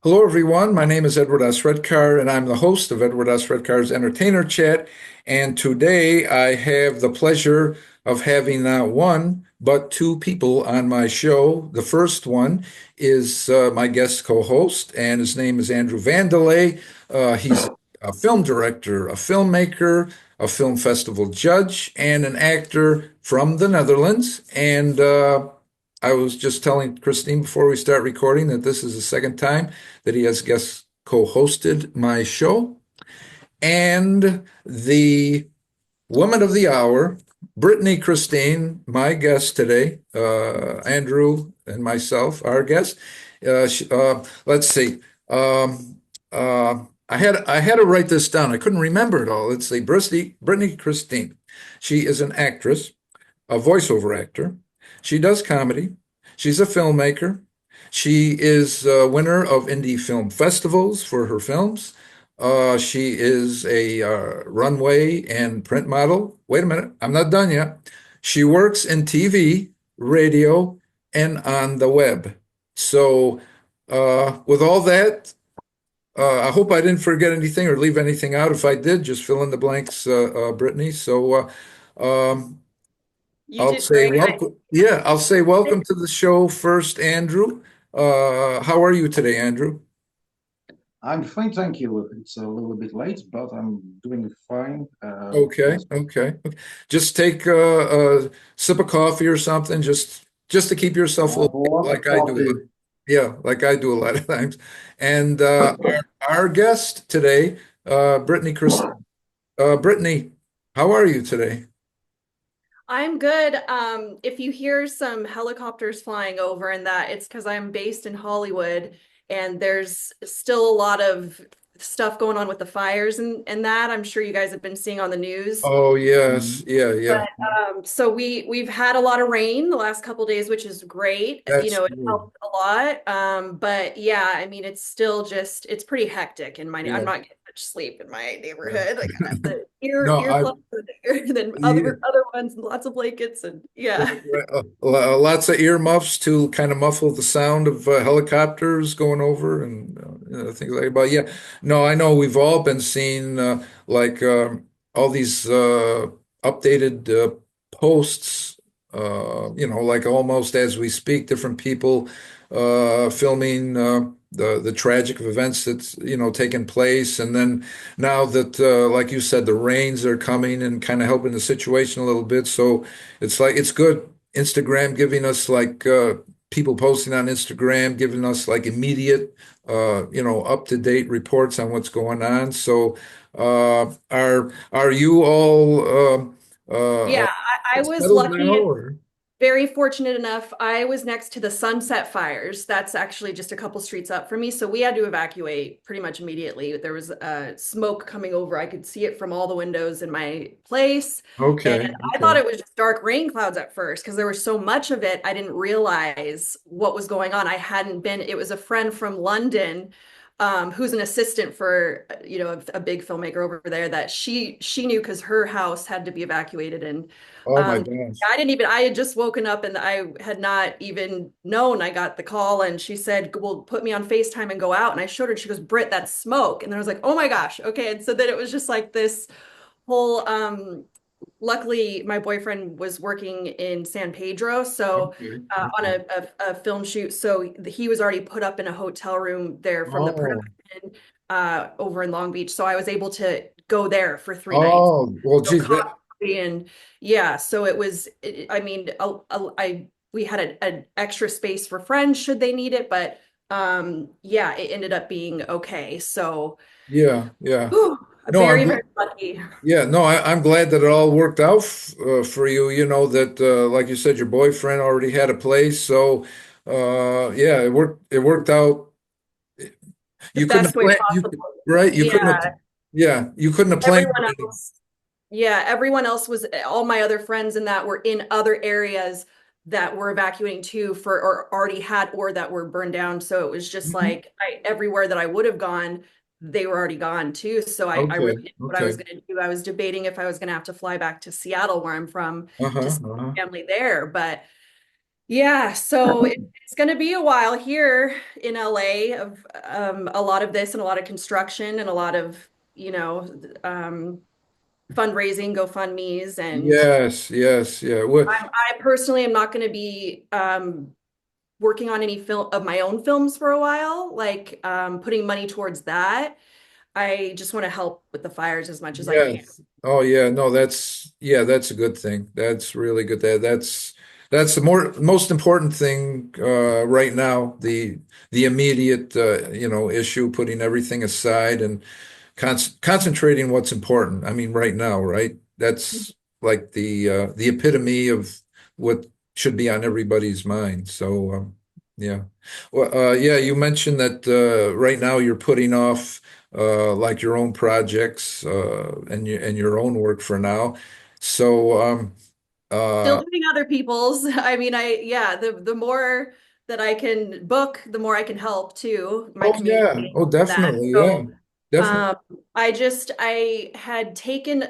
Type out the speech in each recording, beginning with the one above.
Hello, everyone. My name is Edward S. Redcar, and I'm the host of Edward S. Redcar's Entertainer Chat. And today I have the pleasure of having not one, but two people on my show. The first one is my guest co-host, and his name is Andrew Vandelay. He's a film director, a filmmaker, a film festival judge, and an actor from the Netherlands. And I was just telling Christine before we start recording that this is the second time that he has guest co-hosted my show. And the woman of the hour, Brittany Christine, my guest today, Andrew and myself, our guest. Let's see. Um, I had to write this down. I couldn't remember it all. Let's see. Brittany Christine. She is an actress, a voiceover actor. She does comedy. She's a filmmaker. She is a winner of indie film festivals for her films. She is a runway and print model. Wait a minute, I'm not done yet. She works in TV, radio, and on the web. So, with all that, I hope I didn't forget anything or leave anything out. If I did, just fill in the blanks, Brittany. So, You I'll did say great. welcome. Yeah, I'll say welcome to the show first, Andrew. How are you today, Andrew? I'm fine, thank you. It's a little bit late, but I'm doing fine. Okay, Yes, okay. Just take a sip of coffee or something, just to keep I yourself a have little a bit lot of like I do. coffee. Yeah, like I do a lot of times. And our guest today, Brittany Chris. Brittany, how are you today? I'm good. If you hear some helicopters flying over and that, it's because I'm based in Hollywood and there's still a lot of stuff going on with the fires and that I'm sure you guys have been seeing on the news. Oh yes, Mhm. yeah, yeah. But so we've had a lot of rain the last couple days, which is great. You That's know, it good. helped a lot. But yeah, I mean, it's still just it's pretty hectic in my. I'm Yeah, not getting much sleep in my yeah. neighborhood. Like the No, earplugs are there, and then yeah. other ones, and lots of blankets, and Right, yeah. right. Lots of earmuffs to kind of muffle the sound of helicopters going over and things like that. But yeah, no, I know we've all been seeing like all these updated posts, like almost as we speak, different people filming the tragic events that's taking place, and then now that like you said, the rains are coming and kind of helping the situation a little bit, so. It's like it's good. Instagram giving us like people posting on Instagram, giving us like immediate, up to date reports on what's going on. So, are you all Yeah, I was settled now, lucky. or Very fortunate enough. I was next to the Sunset Fires. That's actually just a couple streets up from me. So we had to evacuate pretty much immediately. There was smoke coming over. I could see it from all the windows in my place. And okay, I thought okay, it was just dark rain clouds at first because there was so much of it. I didn't realize what was going on. I hadn't been, it was a friend from London, who's an assistant for, a big filmmaker over there that she knew because her house had to be evacuated. And oh my um, gosh, I had just woken up and I had not even known I got the call and she said, well, put me on FaceTime and go out. And I showed her and she goes, Britt, that's smoke. And I was like, oh my gosh. Okay. And so then it was just like this whole, luckily my boyfriend was working in San Pedro. So, okay, on okay, a film shoot. So he was already put up in a hotel room there from the oh, production, over in Long Beach. So I was able to go there for 3 nights. oh, well, So geez, coffee and yeah, so it was. I mean, we had an extra space for friends should they need it, but yeah, it ended up being okay. So yeah, yeah. whew, No, very very lucky. Yeah, no, I'm glad that it all worked out for you. You know that, like you said, your boyfriend already had a place, so yeah, it worked out. The You couldn't best have way planned, possible. right? You couldn't have, Yeah, yeah, you couldn't have planned everyone it. else. Yeah, everyone else was all my other friends and that were in other areas that were evacuating too for or already had or that were burned down. So it was just Mhm. like everywhere that I would have gone, they were already gone too. So I really Okay, didn't know what I was okay, going to do. I was debating if I was going to have to fly back to Seattle where I'm from to uh-huh, see uh-huh, my family there. But Yeah, so it's going to be a while here in LA of a lot of this and a lot of construction and a lot of, you know, fundraising, GoFundMe's, and Yes, yes, yeah. Well, I personally am not going to be working on any film of my own films for a while, like putting money towards that. I just want to help with the fires as much as I can. yes. Oh yeah, no, that's a good thing. That's really good. That's the most important thing right now. The immediate issue, putting everything aside and concentrating what's important. I mean, right now, right? That's like the epitome of what should be on everybody's mind. So yeah. Well, yeah, you mentioned that right now you're putting off like your own projects and your own work for now. So Still uh, doing other people's. I mean, yeah, the more that I can book, the more I can help too, my oh yeah, community oh with that. definitely, yeah, So, definitely. um, I had taken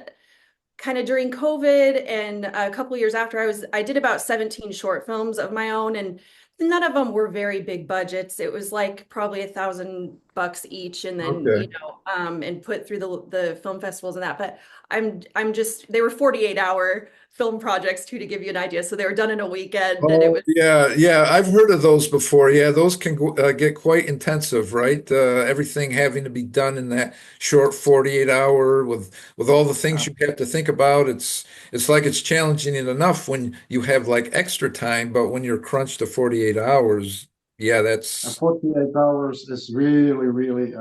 kind of during COVID and a couple years after I did about 17 short films of my own, and none of them were very big budgets. It was like probably $1,000 each, and then, Okay. and put through the film festivals and that. But I'm just they were 48-hour film projects too, to give you an idea. So they were done in a weekend, and it Oh was yeah, yeah. I've heard of those before. Yeah, those can get quite intensive, right? Everything having to be done in that short 48 hour with all the things Uh, you have to think about. It's like it's challenging enough when you have like extra time, but when you're crunched to 48 hours, yeah, and that's 48 hours is really, really,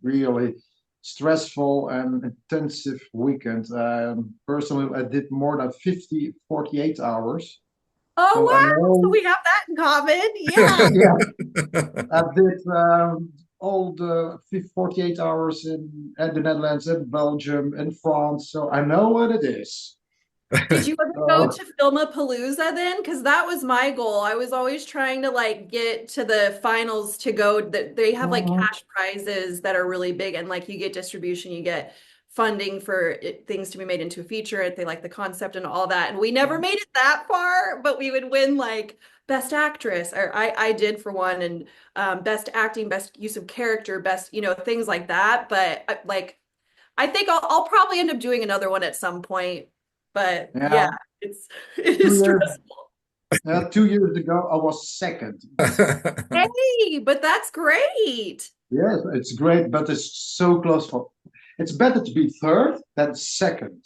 really stressful and intensive weekend. Personally, I did more than 50, 48 hours. oh So I wow, so know, we have that in common. Yeah. yeah, I did all the 48 hours in the Netherlands, in Belgium, in France. So I know what it is. Did you ever go So, to Filmapalooza then? Because that was my goal. I was always trying to like get to the finals to go. That they have like mhm, cash prizes that are really big, and like you get distribution, you get funding for things to be made into a feature if they like the concept and all that. And we never made it that far, but we would win like best actress, or I did for one, and best acting, best use of character, best things like that. But like I think I'll probably end up doing another one at some point. But yeah, yeah, it's it two is years, stressful. 2 years ago, I was second. But Hey, but that's great. yes, it's great, but it's so close for. It's better to be third than second.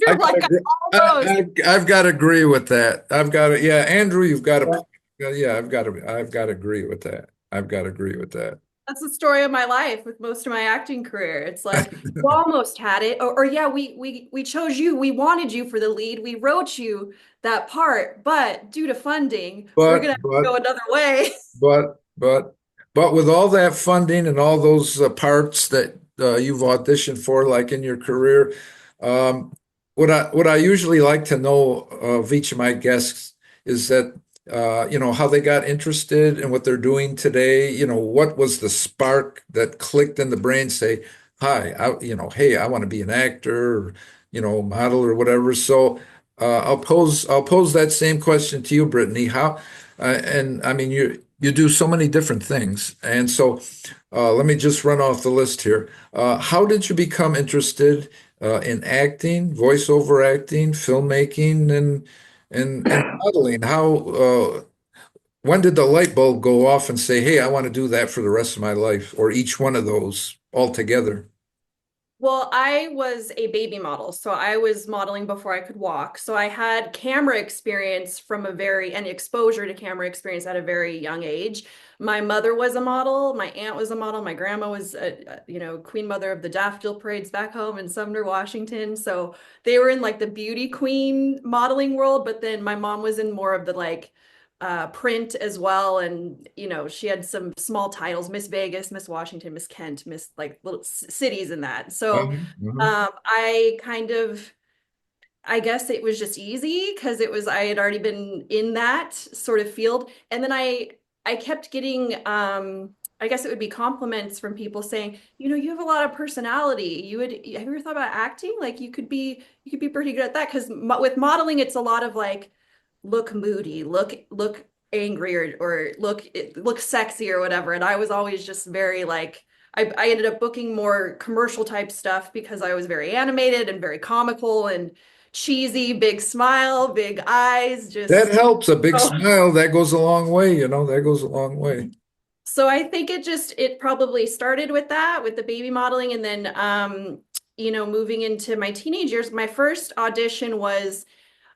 I You're like gotta, I'm almost. I've got to agree with that. I've got to, yeah, Andrew, you've got to, Yeah, yeah, I've got to agree with that. I've got to agree with that. That's the story of my life with most of my acting career. It's like you almost had it, or yeah, we chose you. We wanted you for the lead. We wrote you that part, but due to funding, we're But, gonna have to go but, another way. but, but, but with all that funding and all those parts that you've auditioned for, like in your career, um, what I usually like to know of each of my guests is that how they got interested in what they're doing today. What was the spark that clicked in the brain? Say, hi, hey, I want to be an actor, or, model or whatever. So I'll pose that same question to you, Brittany. How and I mean, you do so many different things, and so let me just run off the list here. How did you become interested in acting, voiceover acting, filmmaking, and modeling? How when did the light bulb go off and say, "Hey, I want to do that for the rest of my life," or each one of those altogether? Well, I was a baby model, so I was modeling before I could walk. So I had camera experience and exposure to camera experience at a very young age. My mother was a model, my aunt was a model, my grandma was queen mother of the daffodil parades back home in Sumner, Washington. So they were in like the beauty queen modeling world, but then my mom was in more of the like print as well. And, she had some small titles, Miss Vegas, Miss Washington, Miss Kent, Miss like little cities in that. So Mhm. I kind of, I guess it was just easy because I had already been in that sort of field. And then I kept getting, I guess it would be compliments from people saying, you have a lot of personality. Have you ever thought about acting? Like you could be pretty good at that. Because with modeling, it's a lot of like, look moody, look angry, or look sexy or whatever. And I was always just very like, I ended up booking more commercial type stuff because I was very animated and very comical and cheesy, big smile, big eyes, That just helps. A big oh. smile, that goes a long way, that goes a long way. So I think it probably started with that, with the baby modeling, and then moving into my teenage years. My first audition was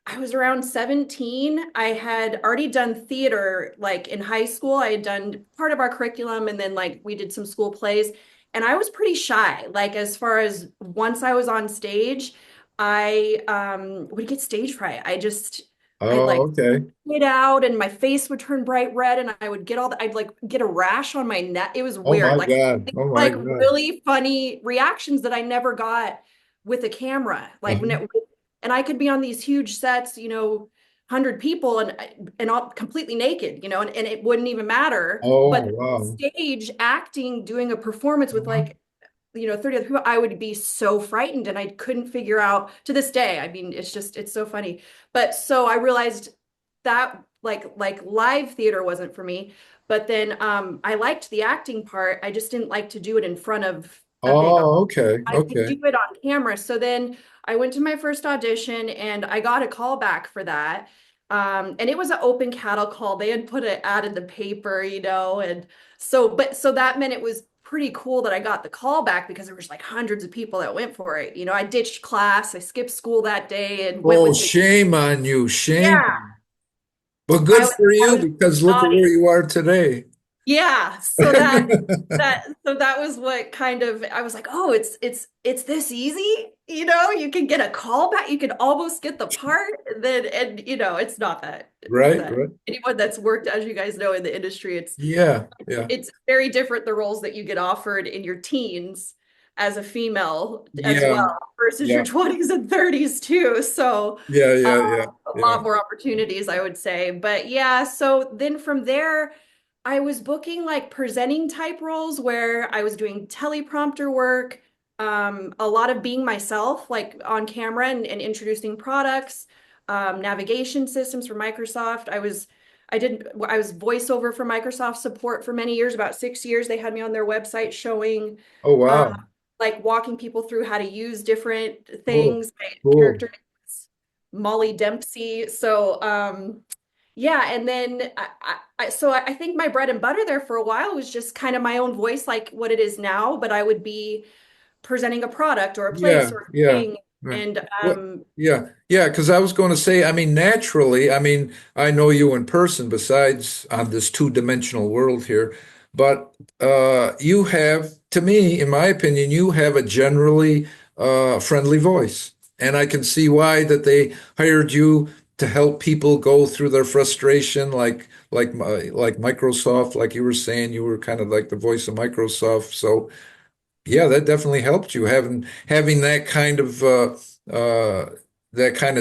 I was around 17. I had already done theater like in high school. I had done part of our curriculum and then like we did some school plays. And I was pretty shy. Like as far as once I was on stage, I would get stage fright. I'd Oh, like okay. get out and my face would turn bright red and I would get I'd like get a rash on my neck. It was Oh my weird. God. Oh my Like God. really funny reactions that I never got with a camera. Like when Uh-huh. and I could be on these huge sets, 100 people and all completely naked, and it wouldn't even matter. Oh, But wow. stage acting, doing a performance with Uh-huh. like 30 other people, I would be so frightened and I couldn't figure out to this day. I mean, it's so funny. But so I realized that like live theater wasn't for me. But then I liked the acting part. I just didn't like to do it in front of a big Oh, okay. I could Okay. do it on camera. So then I went to my first audition and I got a call back for that. And it was an open cattle call. They had put an ad in the paper, and so that meant it was pretty cool that I got the call back because there was like hundreds of people that went for it. I ditched class, I skipped school that day and went Oh, with the shame on you. yeah. Shame. But good I was for I you was because look at where naughty. you are today. Yeah, so that was what kind of I was like, oh, it's this easy, you can get a call back, you can almost get the part, and it's not Right, that right. anyone that's worked, as you guys know, in the industry, it's Yeah, yeah, it's very different the roles that you get offered in your teens as a female as yeah, well versus your yeah, 20s and 30s too. So yeah, uh, yeah, yeah, a yeah. lot more opportunities, I would say. But yeah, so then from there, I was booking like presenting type roles where I was doing teleprompter work, a lot of being myself, like on camera and introducing products, navigation systems for Microsoft. I was voiceover for Microsoft support for many years, about 6 years. They had me on their website showing, Oh, uh, wow. like walking people through how to use different Cool, things. My cool. character name is Molly Dempsey. So, yeah, and then I think my bread and butter there for a while was just kind of my own voice, like what it is now, but I would be presenting a product or a Yeah, place or a yeah. thing. Right. And What? Yeah, yeah. Because I was going to say, I mean, naturally, I mean, I know you in person, besides on this two-dimensional world here, but you have, to me, in my opinion, you have a generally friendly voice, and I can see why that they hired you to help people go through their frustration, like Microsoft, like you were saying, you were kind of like the voice of Microsoft, so. Yeah, that definitely helped you having that kind of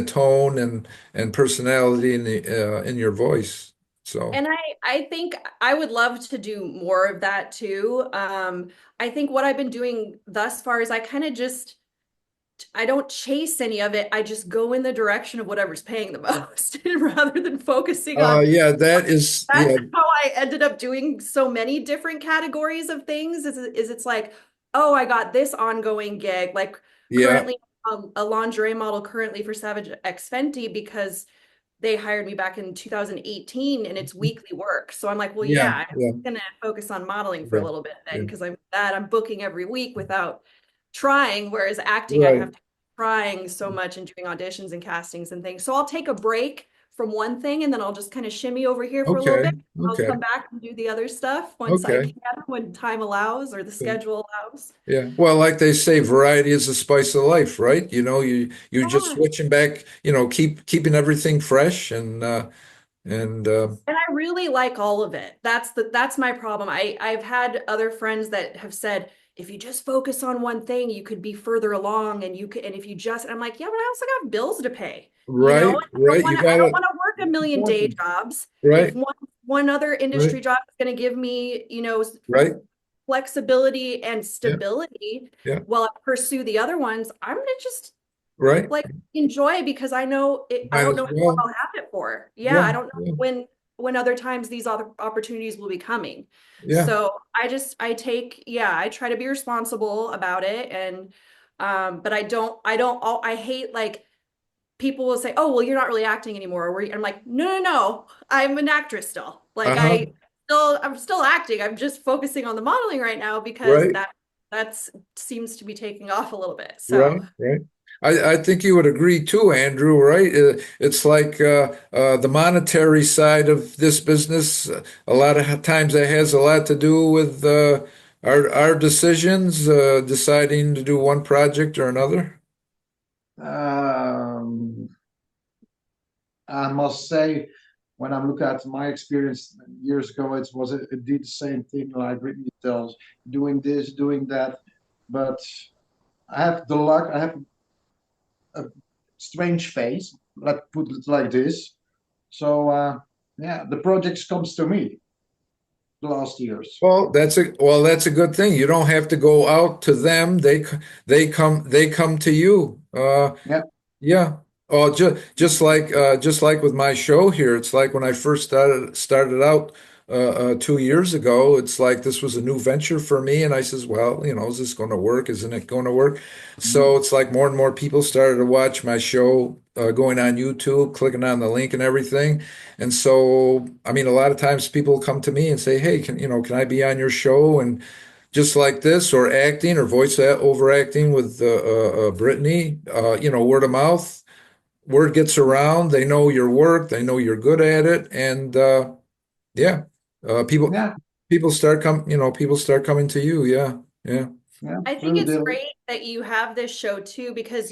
tone and personality in your voice. So, And I think I would love to do more of that too. I think what I've been doing thus far is I don't chase any of it. I just go in the direction of whatever's paying the most rather than focusing on. yeah, that is That's yeah, how I ended up doing so many different categories of things. Is it's like, oh, I got this ongoing gig. Like yeah, currently, a lingerie model currently for Savage X Fenty because they hired me back in 2018 and it's weekly work. So I'm like, well, yeah, yeah, I'm yeah, gonna focus on modeling for a yeah, little bit then yeah. because I'm booking every week without trying. Whereas acting, I Right. have to be trying so much and doing auditions and castings and things. So I'll take a break from one thing and then I'll just kind of shimmy over here for a little Okay. bit. I'll Okay. come back and do the other stuff once I Okay. can, when time allows or the Okay. schedule allows. Yeah. Well, like they say, variety is the spice of life, right? You're just Yeah. switching back, keeping everything fresh and And I really like all of it. That's my problem. I've had other friends that have said if you just focus on one thing, you could be further along and you could and if you just and I'm like, yeah, but I also got bills to pay. right, right. You I don't gotta want to work a million day Important. jobs. If right, one other right, industry job is going to give me, right. flexibility and Yeah, stability yeah. while I pursue the other ones, I'm going to just right. like enjoy because I know it, I Might don't as know how long well. I'll have it for. Yeah, Yeah, I don't know yeah, when other times these other opportunities will be coming. yeah. So I try to be responsible about it and but I hate like people will say, "Oh, well, you're not really acting anymore." I'm like, "No, no, no. I'm an actress still. Like Uh-huh. I'm still acting. I'm just focusing on the modeling right now because Right, that's seems to be taking off a little bit." So, right, right. I think you would agree too, Andrew, right? It's like the monetary side of this business. A lot of times it has a lot to do with our decisions, deciding to do one project or another. Um, I must say, when I look at my experience years ago, it was indeed the same thing, like Brittany tells, doing this, doing that. But I have the luck, I have a strange face, let's put it like this. So, yeah, the projects comes to me the last years. That's a good thing. You don't have to go out to them. They come to you. Yeah. Yeah. Oh, just like with my show here, it's like when I first started out 2 years ago. It's like this was a new venture for me, and I says, "Well, is this going to work? Isn't it going to work?" So it's like more and more people started to watch my show, going on YouTube, clicking on the link and everything. And so, I mean, a lot of times people come to me and say, "Hey, can I be on your show?" And just like this, or acting, or voice over acting with Brittany, word of mouth, word gets around. They know your work, they know you're good at it, and yeah, people Yeah, people start coming to you. Yeah, yeah. yeah, I think true, it's Dylan. great that you have this show too, because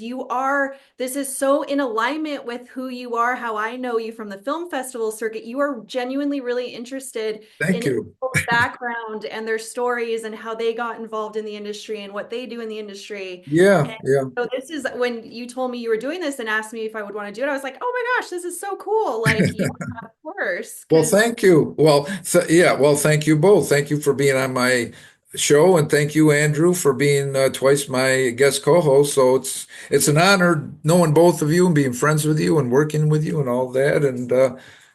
this is so in alignment with who you are, how I know you from the film festival circuit. You are genuinely really interested Thank in you. people's background and their stories and how they got involved in the industry and what they do in the industry. Yeah, And yeah. so this is when you told me you were doing this and asked me if I would want to do it. I was like, oh my gosh, this is so cool. Like, yeah, of course. Well, Because thank you. Well, yeah. Well, thank you both. Thank you for being on my show, and thank you, Andrew, for being twice my guest co-host. So it's an honor knowing both of you and being friends with you and working with you and all that. And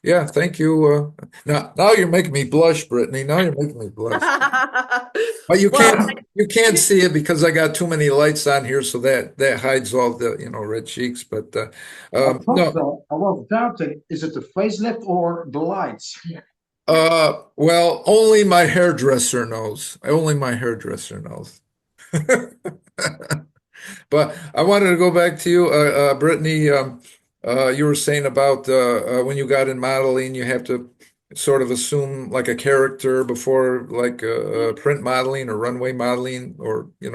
yeah, thank you. Now you're making me blush, Brittany. Now you're making me blush. But you well, can't see it because I got too many lights on here, so that hides all the red cheeks. But I thought no. so. I was doubting, is it the facelift or the lights? Well, only my hairdresser knows. Only my hairdresser knows. But I wanted to go back to you, Brittany. You were saying about when you got in modeling, you have to sort of assume like a character before, like print modeling or runway modeling, or you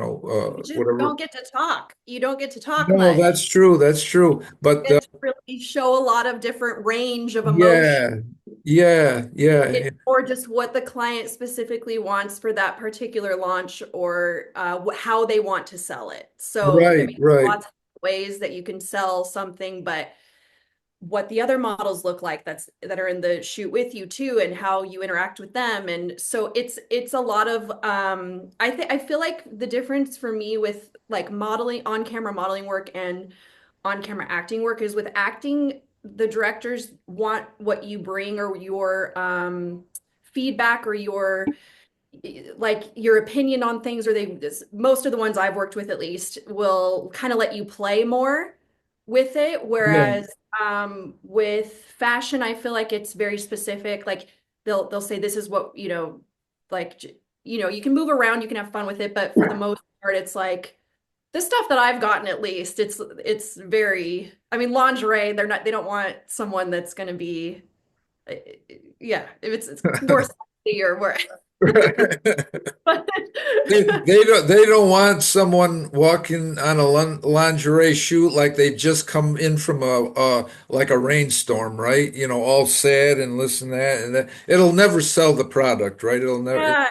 just whatever. don't get to talk. You don't get to talk No, much. that's true. That's true. But Get to really show a lot of different range of emotion yeah, yeah, yeah. or just what the client specifically wants for that particular launch or how they want to sell it. So, I Right, mean, right. lots of ways that you can sell something, but what the other models look like that are in the shoot with you too and how you interact with them and so it's a lot of I feel like the difference for me with like modeling on camera modeling work and on camera acting work is with acting the directors want what you bring or your feedback or your like your opinion on things or they most of the ones I've worked with at least will kind of let you play more with it Yeah, whereas with fashion I feel like it's very specific like they'll say this is what like you can move around you can have fun with it but for the most part it's like the stuff that I've gotten at least it's very I mean lingerie they don't want someone that's going to be uh, yeah if it's more sexy or more they don't want someone walking on a lingerie shoot like they just come in from a like a rainstorm, right? All sad and listen that and that. It'll never sell the product, right? It'll never. Yeah,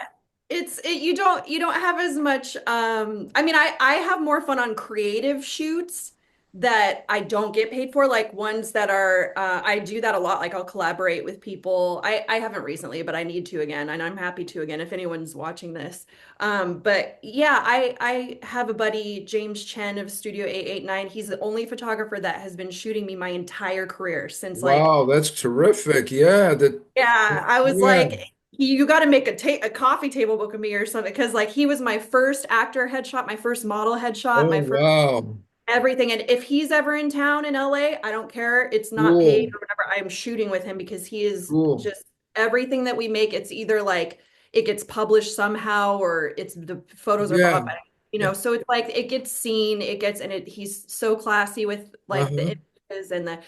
you don't have as much I mean I have more fun on creative shoots that I don't get paid for, like ones that are I do that a lot. Like I'll collaborate with people. I haven't recently, but I need to again, and I'm happy to again if anyone's watching this. But yeah, I have a buddy, James Chen of Studio 889. He's the only photographer that has been shooting me my entire career since like Wow, that's terrific. Yeah, that yeah, I was yeah. like you got to make a coffee table book of me or something because like he was my first actor headshot, my first model headshot, Oh my first wow. everything. And if he's ever in town in LA, I don't care. It's not paid Cool. or whatever. I'm shooting with him because he is Cool. just everything that we make. It's either like it gets published somehow or it's the photos are Yeah. bought by, you Yeah. know, so it's like it gets seen, it gets, and he's so classy with like the Uh-huh. images and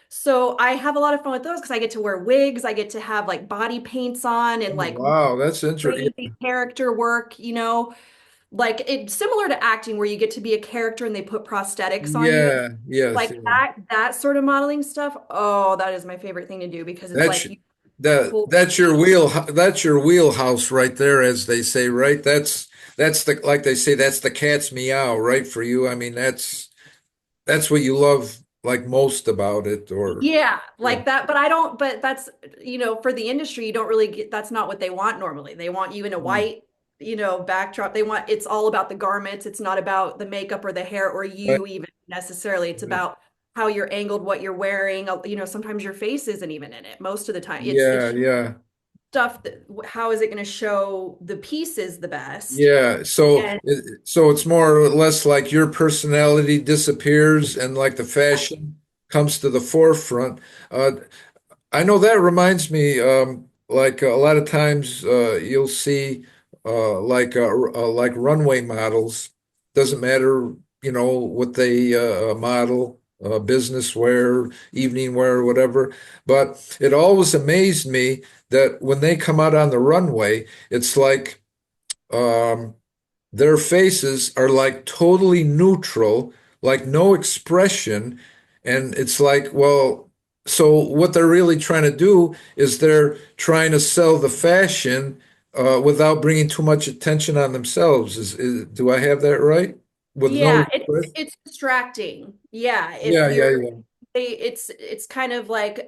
so I have a lot of fun with those because I get to wear wigs. I get to have like body paints on and Oh, like wow, that's interesting. crazy character work, you know, like it's similar to acting where you get to be a character and they put prosthetics on you. Yeah, yes, Like yeah. that sort of modeling stuff. Oh, that is my favorite thing to do because it's That's like you pull. that's your wheelhouse right there, as they say, right? That's the like they say, that's the cat's meow, right? For you. I mean, that's what you love like most about it, or Yeah, yeah. like that. But I don't, but that's, you know, for the industry, you don't really get, that's not what they want normally. They want you in a Mm. white, you know, backdrop. They want, it's all about the garments. It's not about the makeup or the hair or Right, you even necessarily. It's right. about how you're angled, what you're wearing. You know, sometimes your face isn't even in it. Most of the time, Yeah, it's yeah. stuff that, how is it going to show the pieces the best? Yeah, And so it's more or less like your personality disappears and like the fashion comes to the forefront. Uh, I know that reminds me, like a lot of times you'll see like runway models. Doesn't matter, you know, what they model, business wear, evening wear, or whatever. But it always amazed me that when they come out on the runway, it's like um, their faces are like totally neutral, like no expression. And it's like, well, so what they're really trying to do is they're trying to sell the fashion without bringing too much attention on themselves. Do I have that right? With no yeah, expression? it's distracting. Yeah, if Yeah, yeah, you're yeah. it's kind of like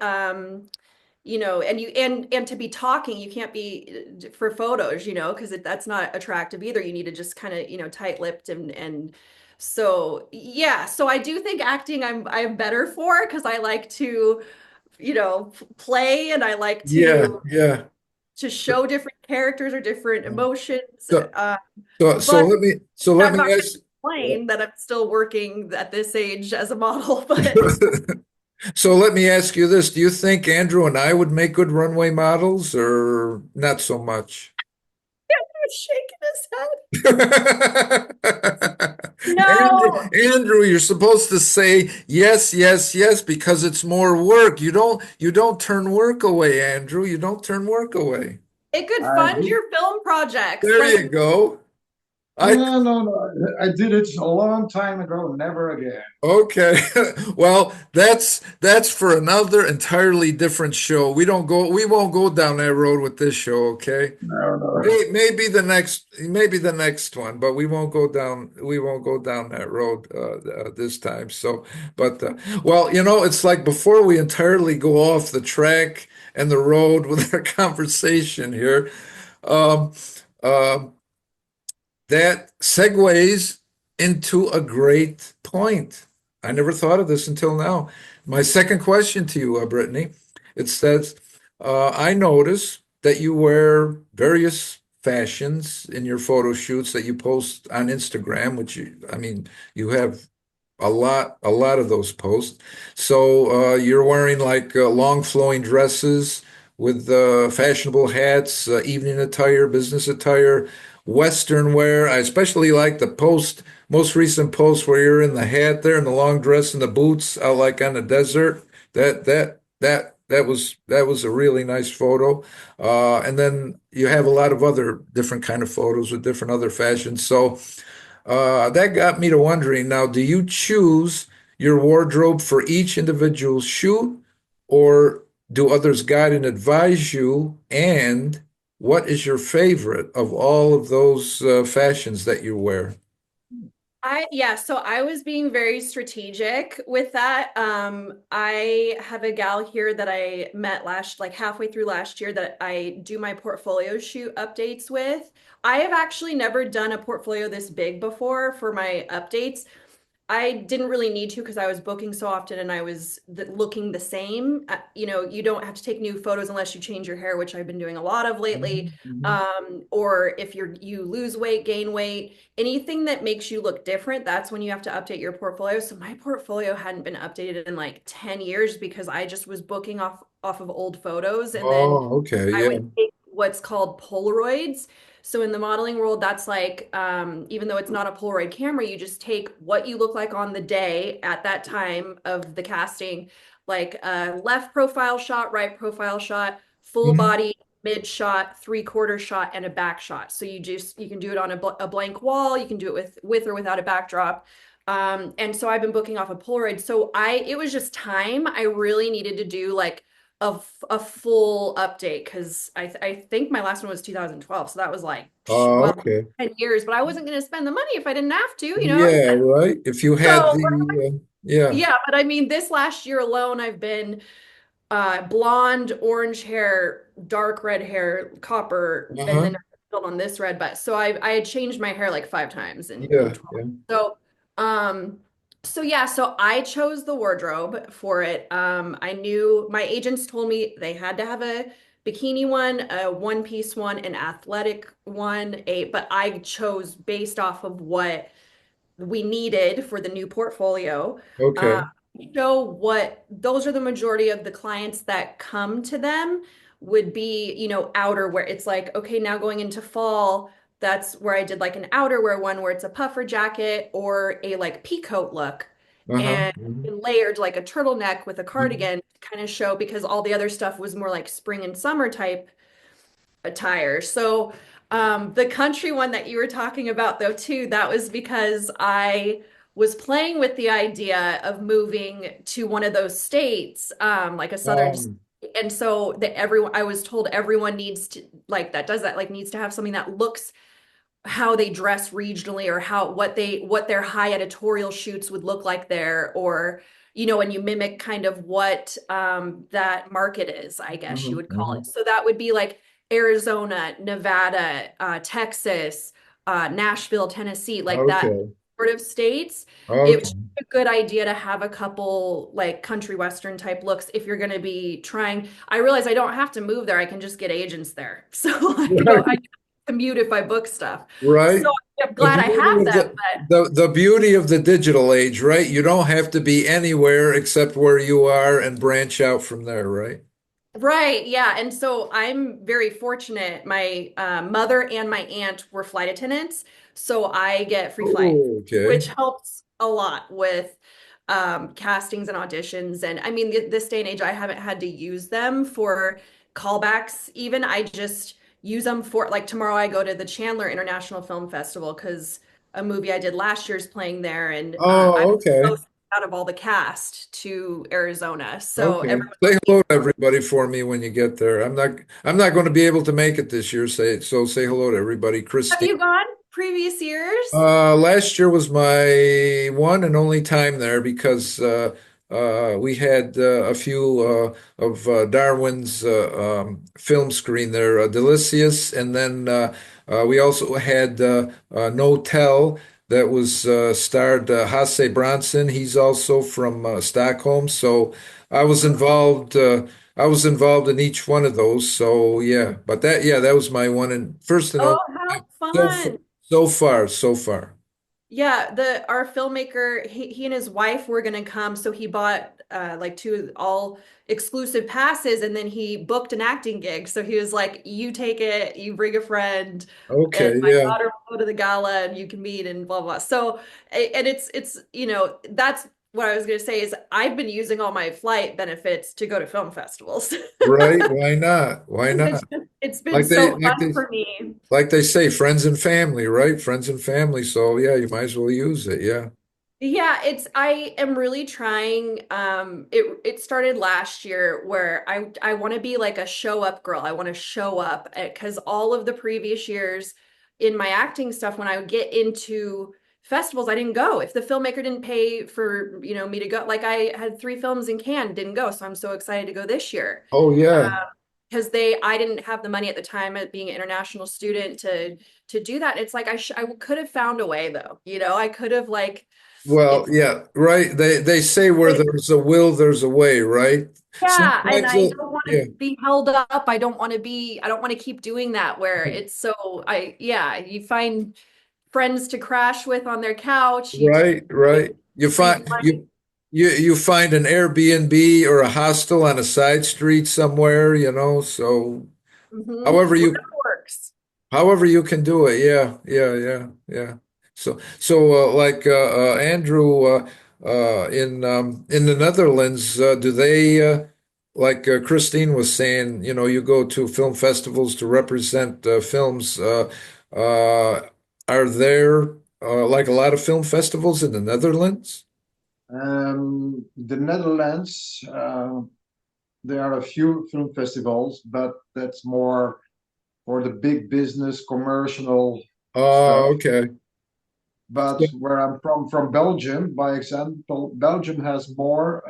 you know, and you and to be talking, you can't be for photos, you know, because that's not attractive either. You need to just kind of, you know, tight-lipped and so yeah. So I do think acting I'm better for because I like to, you know, play and I like Yeah, yeah. to show different characters or different emotions. So, so But let I'm me not going to ask. complain that I'm still working at this age as a model, but So let me ask you this. Do you think Andrew and I would make good runway models or not so much? he's shaking his head. Andrew, No, Andrew, you're supposed to say yes, yes, yes, because it's more work. You don't turn work away, Andrew. You don't turn work away. it could I fund did. your film projects. There Like, you go. I No, no, no. I did it a long time ago. Never again. Okay. Well, that's for another entirely different show. We won't go down that road with this show, okay? No, no. Maybe the next one, but we won't go down that road this time. So, but well, you know, it's like before we entirely go off the track and the road with our conversation here, um, um, that segues into a great point. I never thought of this until now. My second question to you, Brittany, it says, I notice that you wear various fashions in your photo shoots that you post on Instagram, I mean, you have a lot of those posts. So you're wearing like long flowing dresses with fashionable hats, evening attire, business attire, Western wear. I especially like the most recent post where you're in the hat there and the long dress and the boots out like on the desert. That was a really nice photo. And then you have a lot of other different kind of photos with different other fashions. So that got me to wondering now, do you choose your wardrobe for each individual shoot, or do others guide and advise you? And what is your favorite of all of those fashions that you wear? Yeah, so I was being very strategic with that. I have a gal here that I met like halfway through last year that I do my portfolio shoot updates with. I have actually never done a portfolio this big before for my updates. I didn't really need to because I was booking so often and I was looking the same. You don't have to take new photos unless you change your hair, which I've been doing a lot of lately. Mhm, mhm. Or if you lose weight, gain weight, anything that makes you look different, that's when you have to update your portfolio. So my portfolio hadn't been updated in like 10 years because I just was booking off of old photos, and then Oh, okay, I yeah. would take what's called Polaroids. So in the modeling world, that's like, even though it's not a Polaroid camera, you just take what you look like on the day at that time of the casting, like a left profile shot, right profile shot, full Mhm. body, mid shot, three-quarter shot, and a back shot. So you can do it on a blank wall. You can do it with or without a backdrop. And so I've been booking off a Polaroid. So it was just time. I really needed to do like a full update because I think my last one was 2012, so that was like Oh, well okay. 10 years, but I wasn't going to spend the money if I didn't have to. Yeah, right. If you had So the, yeah. yeah, but I mean, this last year alone, I've been blonde, orange hair, dark red hair, copper, and Uh-huh. then still on this red. But so I had changed my hair like 5 times in Yeah, 12. yeah. So um so yeah, so I chose the wardrobe for it. I knew my agents told me they had to have a bikini one, a one piece one, an athletic one, but I chose based off of what we needed for the new portfolio. Uh, Okay. Show what those are the majority of the clients that come to them would be, outerwear. It's like, okay, now going into fall, that's where I did like an outerwear one where it's a puffer jacket or a like peacoat look Uh-huh. and Mhm. layered like a turtleneck with a Mhm. cardigan to kind of show because all the other stuff was more like spring and summer type attire. So the country one that you were talking about, though, too, that was because I was playing with the idea of moving to one of those states, like a southern state. Um, And so that I was told everyone needs to like that does that like needs to have something that looks how they dress regionally or what their high editorial shoots would look like there, or and you mimic kind of what that market is, I guess you mhm, would call it. mhm. So that would be like Arizona, Nevada, Texas, Nashville, Tennessee, like that Okay. sort of states. It was Okay. a good idea to have a couple like country western type looks if you're going to be trying. I realize I don't have to move there, I can just get agents there. So I commute if I book stuff. Right. So I'm The glad I beauty have of them. the beauty of the digital age, right? You don't have to be anywhere except where you are and branch out from there, right? Right, yeah. And so I'm very fortunate. My mother and my aunt were flight attendants, so I get free flights, Oh, okay. which helps a lot with castings and auditions. And I mean, this day and age, I haven't had to use them for callbacks even. I just use them for like tomorrow I go to the Chandler International Film Festival because a movie I did last year is playing there, and I'm Oh, okay. most out of all the cast to Arizona. So Okay. everyone Say on the hello East to everybody for me when you get there. I'm not going to be able to make it this year. Say hello to everybody. Have Christy. you gone previous years? Last year was my one and only time there because we had a few of Darwin's film screen there, Delicious, and then we also had No Tell that was starred Hasse Bronson. He's also from Stockholm, so I was involved. I was involved in each one of those. So yeah, but that was my one and first and Oh, only how so fun. so far, so far. Yeah, the our filmmaker, he and his wife were gonna come, so he bought like two all exclusive passes and then he booked an acting gig. So he was like, you take it, you bring a friend, and Okay, my yeah, daughter will go to the gala and you can meet and blah blah. So and it's that's what I was gonna say is I've been using all my flight benefits to go to film festivals. right. Why not? Why not? It's been Like they, so like fun they, for me. like they say, friends and family, right? Friends and family. So yeah, you might as well use it. Yeah. Yeah, I am really trying. It started last year where I want to be like a show up girl. I want to show up because all of the previous years in my acting stuff, when I would get into festivals, I didn't go. If the filmmaker didn't pay for, me to go, like I had 3 films in Cannes, didn't go. So I'm so excited to go this year. Oh yeah. Because I didn't have the money at the time at being an international student to do that. It's like I could have found a way though. I could have like Well, it's yeah, right. They say where there's a will, there's a way, right? yeah, and Sometimes, I don't want yeah, to be held up. I don't want to keep doing that where it's so yeah, you find friends to crash with on their couch. right, right. You Leave find money. you find an Airbnb or a hostel on a side street somewhere, so however you Whatever works. however you can do it. Yeah, yeah, yeah, yeah. So like Andrew in the Netherlands, do they like Christine was saying, you go to film festivals to represent films. Uh, are there like a lot of film festivals in the Netherlands? The Netherlands, there are a few film festivals, but that's more for the big business commercial stuff. Oh, okay. But where I'm from Belgium, by example, Belgium has more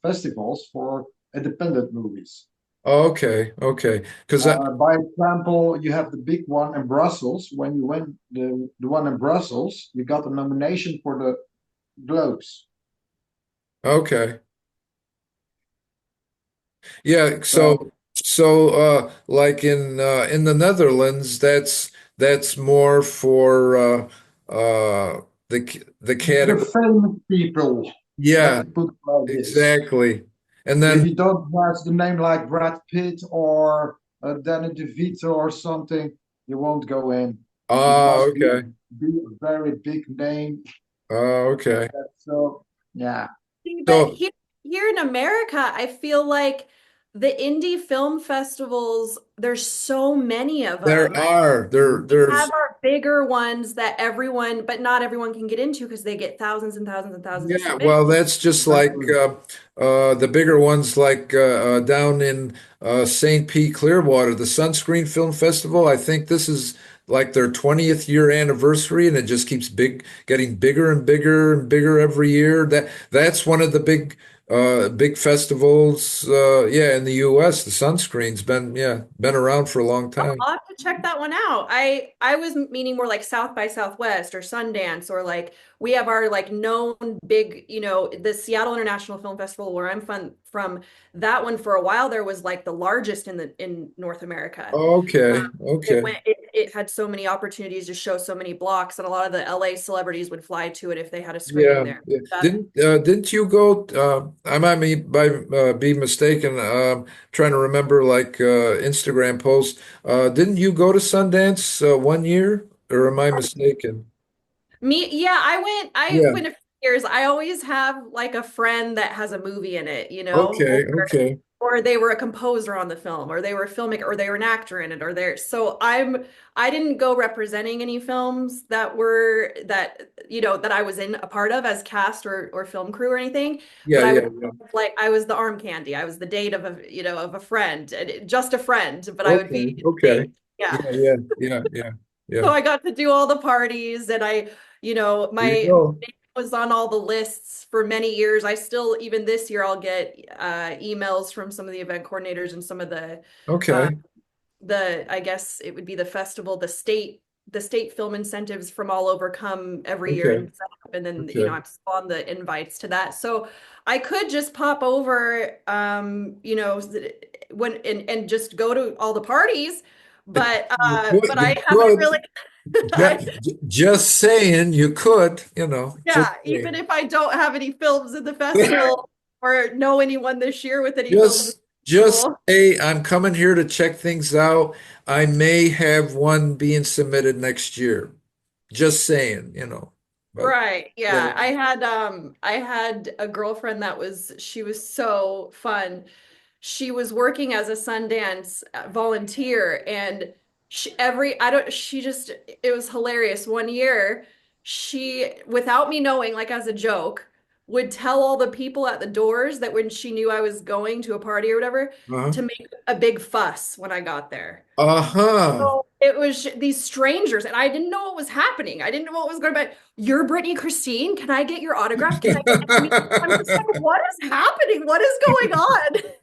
festivals for independent movies. Okay, okay. Because By example, you have the big one in Brussels. When you win the one in Brussels, you got a nomination for the Globes. okay. Yeah, So so like in the Netherlands, that's more for the the category. famous people, Yeah, let's put it like this. exactly. And If then you don't have the name like Brad Pitt or Danny DeVito or something, you won't go in. You must okay. be a very big name. Okay. So yeah, See, but So here in America, I feel like the indie film festivals, there's so many of there them. are there We have there's our bigger ones that everyone, but not everyone can get into because they get thousands and thousands and thousands of Yeah, submissions. well, that's just like exactly. the bigger ones, like down in St. Pete, Clearwater, the Sunscreen Film Festival. I think this is like their 20th year anniversary, and it just keeps getting bigger and bigger and bigger every year. That's one of the big festivals. Yeah, in the U.S., the Sunscreen's been around for a long Oh, time. I'll have to check that one out. I was meaning more like South by Southwest or Sundance or like we have our like known big, the Seattle International Film Festival where I'm from. That one for a while there was like the largest in North America. Okay, It okay. went it had so many opportunities to show so many blocks and a lot of the LA celebrities would fly to it if they had a screening Yeah, there. yeah. That Didn't you go? I might be mistaken. Trying to remember like Instagram posts. Didn't you go to Sundance one year, or am I mistaken? Yeah, I Yeah. went a few years. I always have like a friend that has a movie in it, Okay. Okay. or they were a composer on the film, or they were a filmmaker, or they were an actor in it, or they're so I didn't go representing any films that I was in a part of as cast or film crew or anything, Yeah. but I would Yeah. Yeah. like I was the arm candy. I was the date of a friend, and just a friend, but I would Okay. be the Okay. date. Yeah. Yeah. Yeah. Yeah. Yeah. So Yeah. I got to do all the parties and There you my go. name was on all the lists for many years. I still, even this year, I'll get emails from some of the event coordinators and some of uh, Okay. I guess it would be the festival, the state film incentives from all over come every year Okay. and set up, and then, Okay. I'm still on the invites to that. So I could just pop over, when and just go to all the parties, but You uh, could. but You I haven't could. really. I, Just saying, you could. Just yeah, even saying. if I don't have any films in the festival or know anyone this year with any films in Just the just festival. say I'm coming here to check things out. I may have one being submitted next year. Just saying. But Right. yeah, Yeah. I had a girlfriend she was so fun. She was working as a Sundance volunteer and she just it was hilarious. One year she without me knowing like as a joke would tell all the people at the doors that when she knew I was going to a party or whatever, Uh-huh. to make a big fuss when I got there. Uh-huh. So it was these strangers, and I didn't know what was happening. I didn't know what was going on. You're Brittany Christine. Can I get your autograph? Can I get? I mean, I'm just like, what is happening? What is going on?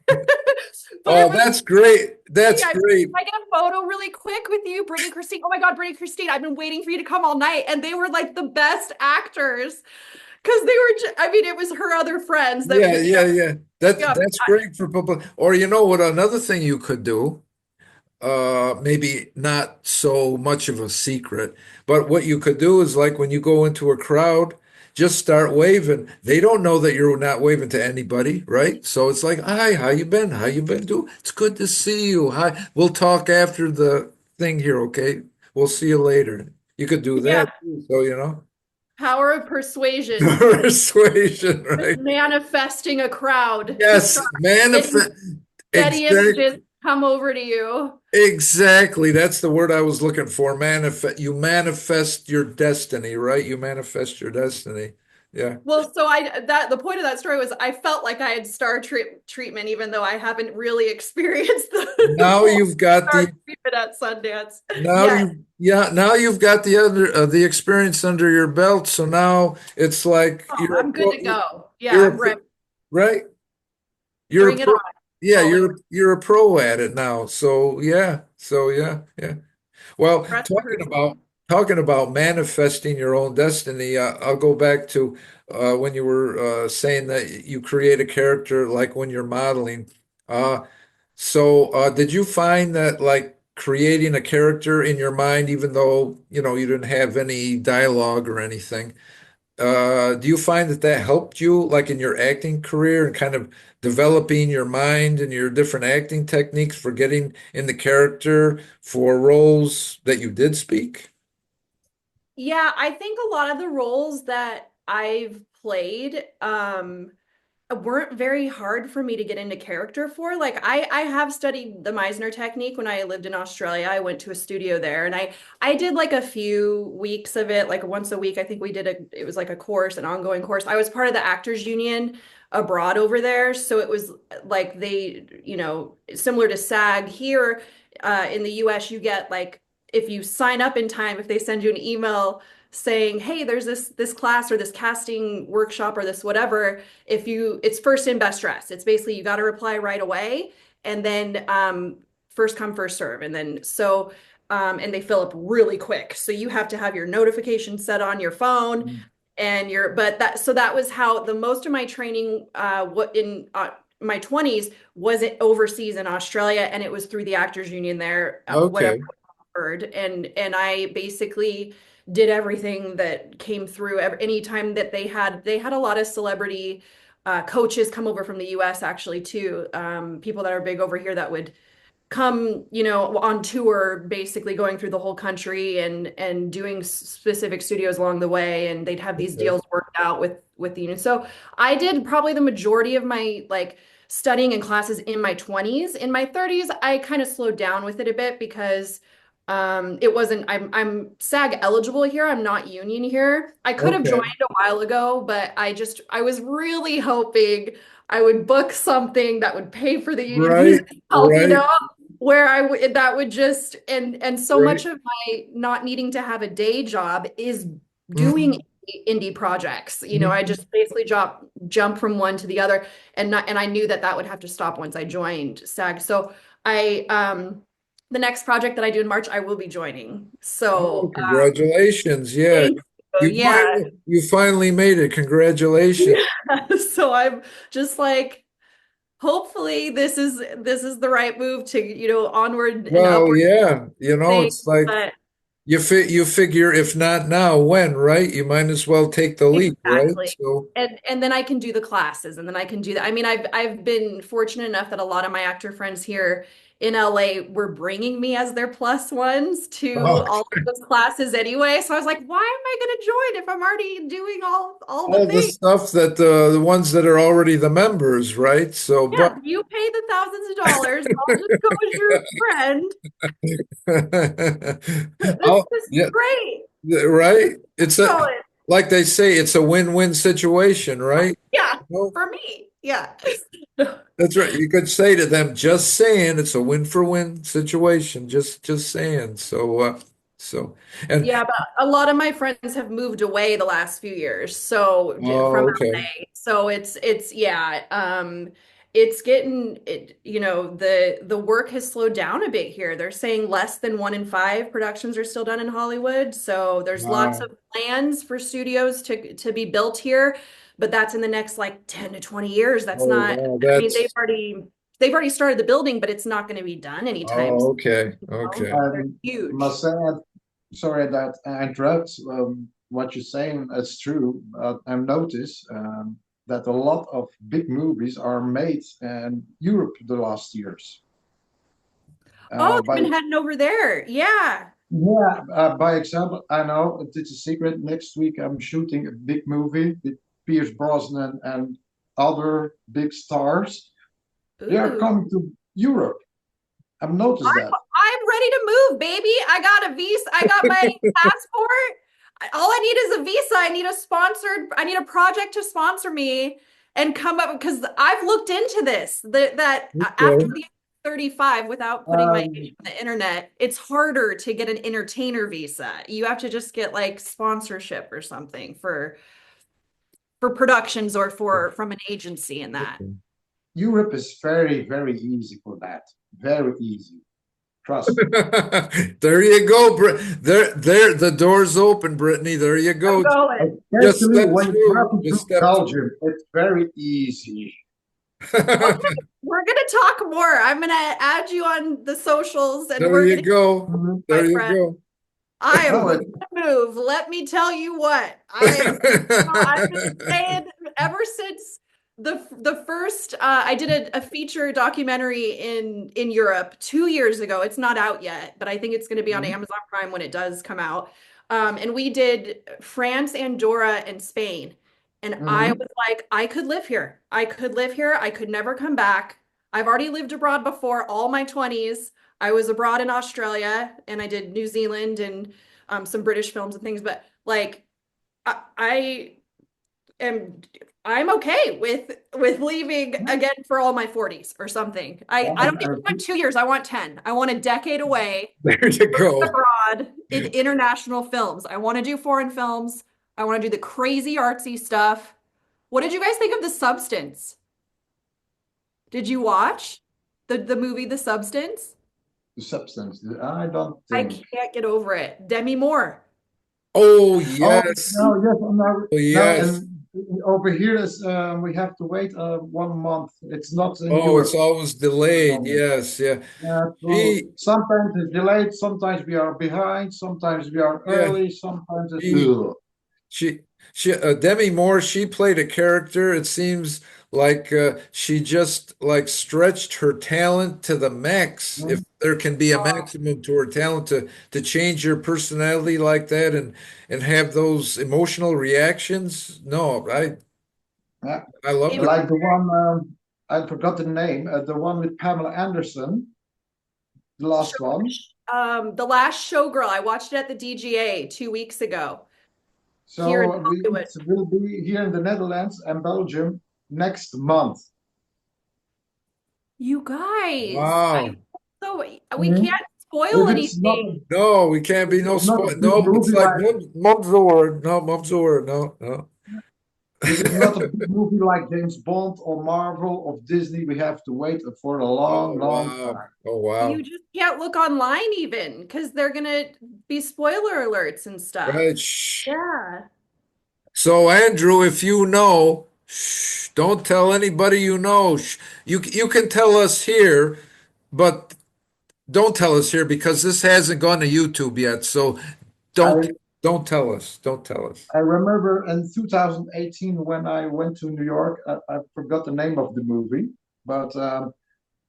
But it Oh, was that's great. That's I great. I get a photo really quick with you, Brittany Christine. Oh my God, Brittany Christine, I've been waiting for you to come all night. And they were like the best actors because they were, I mean, it was her other friends that, Yeah, yeah, yeah. yeah, That's great for public. Or you know what? Another thing you could do, maybe not so much of a secret, but what you could do is like when you go into a crowd, just start waving. They don't know that you're not waving to anybody, right? So it's like, hi, how you been? How you been doing? It's good to see you. Hi. We'll talk after the thing here, okay? We'll see you later. You could do yeah, that too, so you know. power of persuasion, Persuasion, just right? manifesting a crowd to start Yes, getting manifest. steady images Exactly. come over to you. Exactly. That's the word I was looking for. Manifest. You manifest your destiny, right? You manifest your destiny. Yeah. Well, so the point of that story was I felt like I had treatment, even though I haven't really experienced the Now full you've got star the treatment at Sundance. now Yes. you yeah, now you've got the experience under your belt. So now it's like Oh, I'm good to go. Yeah, you're a I'm pro, ready. right? You're a Bring it pro, on. yeah, All in. you're a pro at it now. So yeah. So yeah, yeah. Well, Dress rehearsal. talking about manifesting your own destiny, I'll go back to when you were saying that you create a character like when you're modeling. Uh, did you find that like creating a character in your mind, even though you know you didn't have any dialogue or anything, do you find that that helped you like in your acting career and kind of developing your mind and your different acting techniques for getting in the character for roles that you did speak? Yeah, I think a lot of the roles that I've played, weren't very hard for me to get into character for. Like I have studied the Meisner technique when I lived in Australia. I went to a studio there and I did like a few weeks of it, like once a week. I think we did it was like a course, an ongoing course. I was part of the Actors Union abroad over there. So it was like they, similar to SAG here in the US, you get like if you sign up in time, if they send you an email saying, "Hey, there's this class or this casting workshop or this whatever," if you it's first in best dress. It's basically you got to reply right away and then first come first serve and then and they fill up really quick, so you have to have your notification set on your phone and your but that so that was how the most of my training what in my 20s was it overseas in Australia, and it was through the Actors Union there, whatever Okay, and I basically did everything that came through anytime that they had a lot of celebrity coaches come over from the US actually too, people that are big over here that would come, on tour, basically going through the whole country and doing specific studios along the way, and they'd have these okay, deals worked out with the union. So I did probably the majority of my like studying and classes in my 20s. In my 30s, I kind of slowed down with it a bit because it wasn't I'm SAG eligible here. I'm not union here. I could have joined okay. a while ago, but I was really hoping I would book something that would pay for the union Right, visa help, right, where I would that would just and so right. much of my not needing to have a day job is doing Mhm, indie projects. I mhm. just basically jump from one to the other, and I knew that would have to stop once I joined SAG. So I the next project that I do in March, I will be joining. Oh, So congratulations. Yeah, thank you. Yeah. you finally made it. Congratulations. So I'm just like, hopefully this is the right move to, onward and Well, upward yeah, thing. it's like But you figure if not now, when, right? You might as well take the leap, right? exactly. So, And then I can do the classes and then I can do that. I mean, I've been fortunate enough that a lot of my actor friends here in LA were bringing me as their plus ones to oh, all of those classes anyway. So I was like, why am I going to join if I'm already doing all the all the things? stuff that the ones that are already the members, right? So, but Yeah, you pay the thousands of dollars. I'll just go as your friend. This oh, is yeah, great. right. It's a Going. like they say, it's a win-win situation, right? Yeah, Well, for me. Yeah. that's right. You could say to them, just saying, it's a win for win situation. Just saying. So, and Yeah, but a lot of my friends have moved away the last few years. So from oh, okay. LA. So it's yeah, it's getting it, the work has slowed down a bit here. They're saying less than 1 in 5 productions are still done in Hollywood. So there's lots Wow. of plans for studios to be built here, but that's in the next like 10 to 20 years. That's Oh, not, wow. I mean, That's they've already started the building, but it's not going to be done anytime oh, soon. okay. You know? Okay. They're Must huge. say, sorry that I interrupt. What you're saying is true. I've noticed that a lot of big movies are made in Europe the last years. Oh, they've By been heading over there. Yeah. Yeah, by example, I know it's a secret. Next week, I'm shooting a big movie with Pierce Brosnan and other big stars. They are Ooh. coming to Europe. I've noticed that. I'm ready to move, baby. I got a visa. I got my passport. All I need is a visa. I need a project to sponsor me and come up because I've looked into this. That after Okay. the 35, without putting my age Um, on the internet, it's harder to get an entertainer visa. You have to just get like sponsorship or something for productions or for from an agency and that. Europe is very, very easy for that. Very easy. Trust me. There you go, There, the door's open, Brittany. There you I'm go. going. Just Especially step when you through. travel Just to step Belgium, it's very easy. Okay, we're gonna talk more. I'm gonna add you on the socials and There we're you gonna, go. Mhm. There my you friend. go. I am No, ready to move. Let me tell you what. I've been saying ever since the first I did a feature documentary in Europe 2 years ago. It's not out yet, but I think it's going to be on Mhm. Amazon Prime when it does come out. And we did France, Andorra, and Spain. And I Mhm. was like, I could live here. I could live here. I could never come back. I've already lived abroad before, all my 20s. I was abroad in Australia and I did New Zealand and some British films and things, but like I am I'm okay with leaving again for all my 40s or something. I don't even want 2 years. I want 10. I want a decade away There you go. abroad in international films. I want to do foreign films. I want to do the crazy artsy stuff. What did you guys think of The Substance? Did you watch the movie The Substance? The substance. I don't I think. can't get over it. Demi Moore. Oh, Oh yes. no, yes, no, Oh, no, yes. and over here is we have to wait 1 month. It's not in Oh, it's Europe always at the delayed. moment. Yes, yeah. So She, sometimes it's delayed, sometimes we are behind, sometimes we are yeah, early, sometimes it's she She Demi Moore, she played a character. It seems like she just like stretched her talent to the max. If Mhm. there can be a Oh, maximum to her talent to change your personality like that and have those emotional reactions. No, Yeah, I love it it. was like the one I forgot the name, the one with Pamela Anderson, the last one. The Last Showgirl. I watched it at the DGA 2 weeks ago here in So Hollywood. it will be here in the Netherlands and Belgium next month. You guys, Wow. so we can't Mhm. spoil If it's not anything. No, we can't be if no it's not a spoil. big No, it's movie like like Mum's Or. No, Mum's Or. No, no. if it's not a big movie like James Bond or Marvel or Disney, we have to wait for a Oh, long, long wow. time. Oh, You wow. just can't look online even because they're gonna be spoiler alerts and stuff. Right. Shh. Yeah. So, Andrew, if you know, shh, don't tell anybody you know. Shh. You can tell us here, but don't tell us here because this hasn't gone to YouTube yet. So don't I don't tell us. Don't tell us. I remember in 2018 when I went to New York, I forgot the name of the movie, but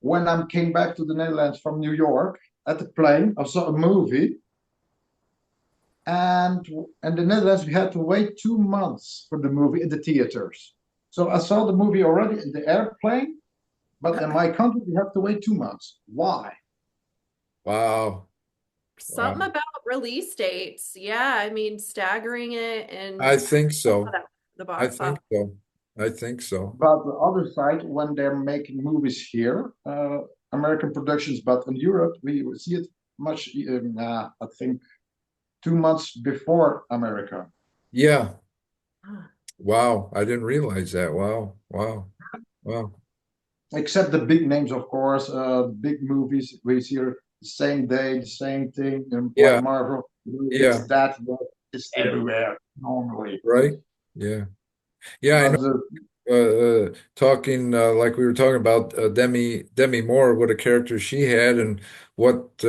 when I came back to the Netherlands from New York at the plane, I saw a movie, and in the Netherlands we had to wait 2 months for the movie in the theaters. So I saw the movie already in the airplane, but in my country we have to wait 2 months. Why? Wow. Something Wow. about release dates. Yeah, I mean, staggering it and I think so. the I box think office. so. I think so. But the other side, when they're making movies here, American productions, but in Europe, we see it much, I think, 2 months before America. Yeah. Wow. I didn't realize that. Wow. Wow. Wow. Except the big names, of course, big movies, we see the same day, the same thing, and like Yeah. Marvel, Yeah. it's that, but it's everywhere normally. Right. Yeah. Yeah. I know. But the Talking like we were talking about Demi Moore, what a character she had, and what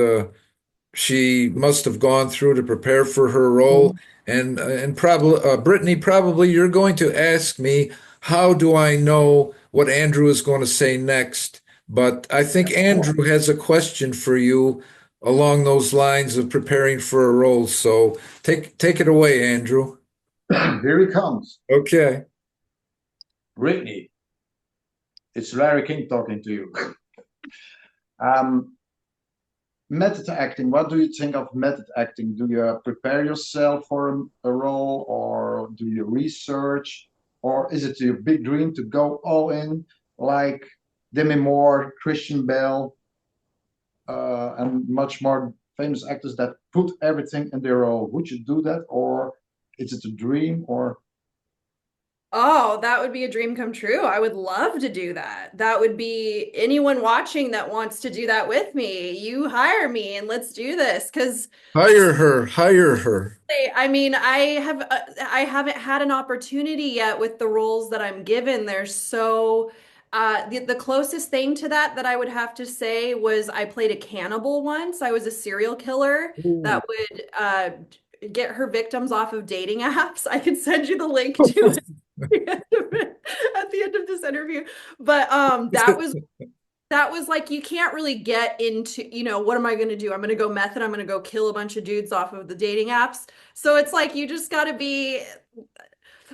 she must have gone through to prepare for her role. And probably Brittany, probably you're going to ask me, how do I know what Andrew is going to say next? But I think Andrew has a question for you along those lines of preparing for a role. So take it away, Andrew. here he comes. Okay. Brittany, it's Larry King talking to you. Um, Method acting. What do you think of method acting? Do you prepare yourself for a role, or do you research, or is it your big dream to go all in, like Demi Moore, Christian Bale, and much more famous actors that put everything in their role? Would you do that, or is it a dream? Or Oh, that would be a dream come true. I would love to do that. That would be anyone watching that wants to do that with me. You hire me and let's do this. Because Hire her, hire her. I mean, I haven't had an opportunity yet with the roles that I'm given. They're so the closest thing to that I would have to say was I played a cannibal once. I was a serial killer ooh, that would get her victims off of dating apps. I can send you the link to at the end of this interview. But that was like you can't really get into, what am I going to do? I'm going to go method. I'm going to go kill a bunch of dudes off of the dating apps. So it's like you just got to be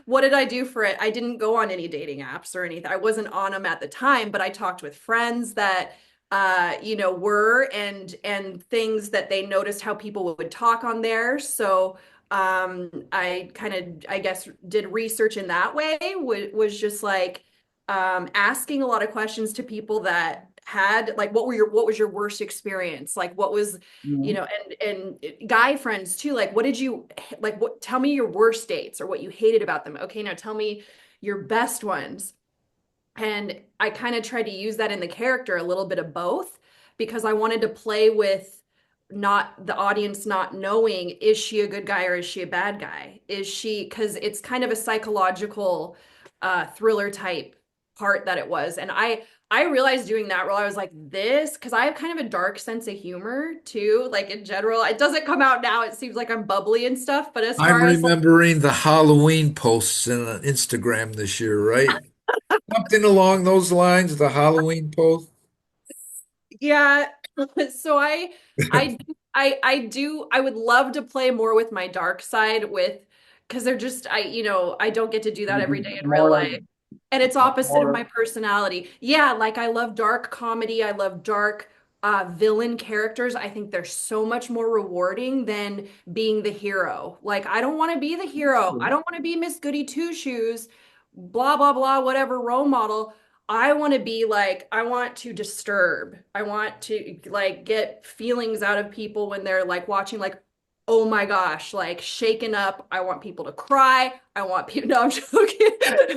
what did I do for it? I didn't go on any dating apps or anything. I wasn't on them at the time, but I talked with friends that were and things that they noticed how people would talk on there. So I kind of I guess did research in that way, was just like asking a lot of questions to people that had like what was your worst experience? Like what was mhm. and guy friends too, like what did you like what tell me your worst dates or what you hated about them. Okay, now tell me your best ones. And I kind of tried to use that in the character, a little bit of both, because I wanted to play with not the audience not knowing, is she a good guy or is she a bad guy? Is she, because it's kind of a psychological thriller type part that it was. And I realized doing that role, I was like, this, because I have kind of a dark sense of humor too, like in general. It doesn't come out now. It seems like I'm bubbly and stuff, but as I'm far as like, remembering the Halloween posts in Instagram this year, right? Something along those lines, the Halloween post. yeah. So I I would love to play more with my dark side with because they're just I don't get to do that every day in real More life. like And it's opposite of my more. personality. Yeah, like I love dark comedy. I love dark villain characters. I think they're so much more rewarding than being the hero. Like I don't want to be the hero. I don't want to be Miss Goody Two Shoes, blah blah blah, whatever role model. I want to be like, I want to disturb. I want to like get feelings out of people when they're like watching, like, oh my gosh, like shaken up. I want people to cry. I want people, no, I'm joking.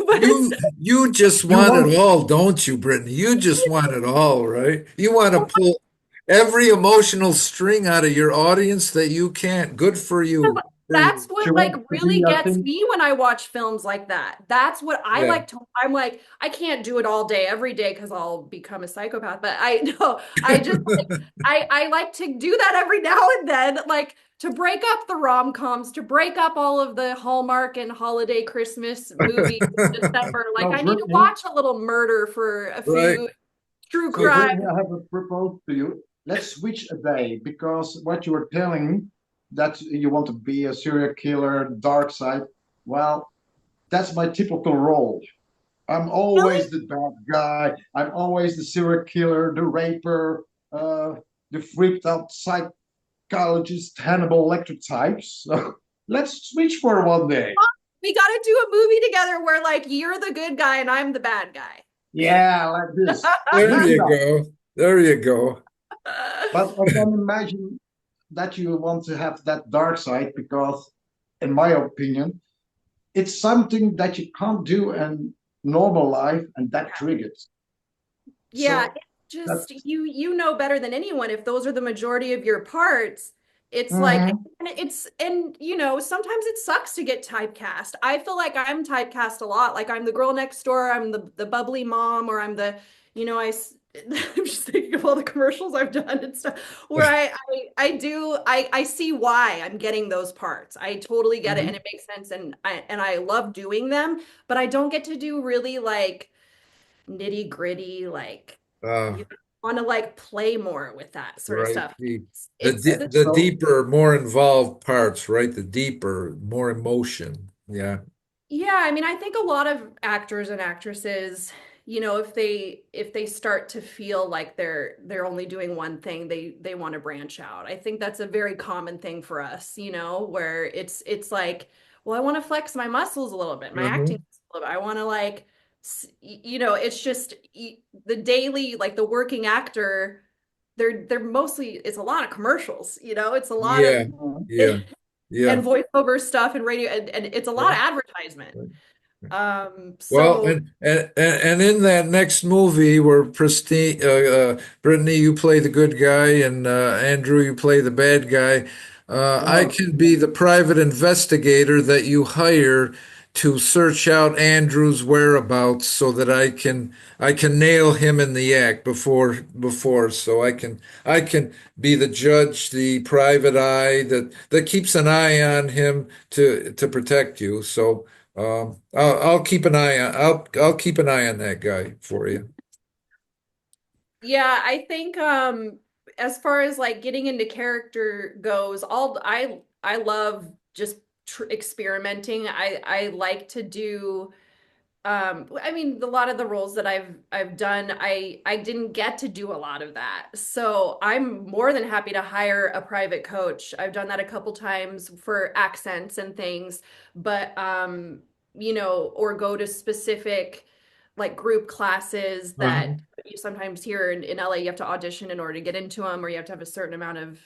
But it's, You just You want want it all, don't you, Brittany? You just want it all, right? You want to pull every emotional string out of your audience that you can't. Good for you. For that's you. she what like wants to really be, I gets think. me when I watch films like that. That's what I Yeah. like to, I'm like, I can't do it all day, every day, because I'll become a psychopath. But I know, I just like, I like to do that every now and then, like to break up the rom-coms, to break up all of the Hallmark and holiday Christmas movies in December. Like So I need to Brittany, watch a little murder for a Right. few true so crime. Brittany, I have a proposal to you. Let's switch a day, because what you were telling that you want to be a serial killer, dark side. Well, that's my typical role. I'm Really? always the bad guy. I'm always the serial killer, the raper, the freaked out psych. psychologist, Hannibal Lecter types. So let's switch for one day. We got to do a movie together where like you're the good guy and I'm the bad guy. Yeah, like this. There Mix it you up. go. There you go. But I can imagine that you want to have that dark side because, in my opinion, it's something that you can't do in normal life, and that triggers. Yeah, So it's just that's you know better than anyone if those are the majority of your parts. It's like Mhm. and you know, sometimes it sucks to get typecast. I feel like I'm typecast a lot. Like I'm the girl next door, I'm the bubbly mom, or I'm the, you know, I'm just thinking of all the commercials I've done and stuff where I see why I'm getting those parts. I totally get it and Mhm. it makes sense and I love doing them, but I don't get to do really like nitty gritty, like Uh, you want to like play more with that sort of right. stuff. The The the So deeper, more involved parts, right? The deeper, more emotion. Yeah. Yeah, I mean, I think a lot of actors and actresses, you know, if they start to feel like they're only doing one thing, they want to branch out. I think that's a very common thing for us, you know, where it's like, well, I want to flex my muscles a little bit, my acting Mhm. a little bit. I want to like, you know, it's just the daily, like the working actor, they're mostly it's a lot of commercials, you know, it's a lot of Yeah. Yeah. and Yeah. voiceover stuff and radio and it's a lot of Right. advertisement. Right. Well, So and in that next movie where Brittany, you play the good guy, and Andrew, you play the bad guy. I no, can be the private investigator that you hire to search out Andrew's whereabouts so that I can nail him in the act before so I can be the judge, the private eye that keeps an eye on him to protect you. So. I'll keep an eye on I'll keep an eye on that guy for you. yeah, I think as far as like getting into character goes, I love just tr experimenting. I like to do I mean a lot of the roles that I've done I didn't get to do a lot of that, so I'm more than happy to hire a private coach. I've done that a couple times for accents and things, but you know, or go to specific like group classes Uh-huh. that you sometimes hear in LA you have to audition in order to get into them, or you have to have a certain amount of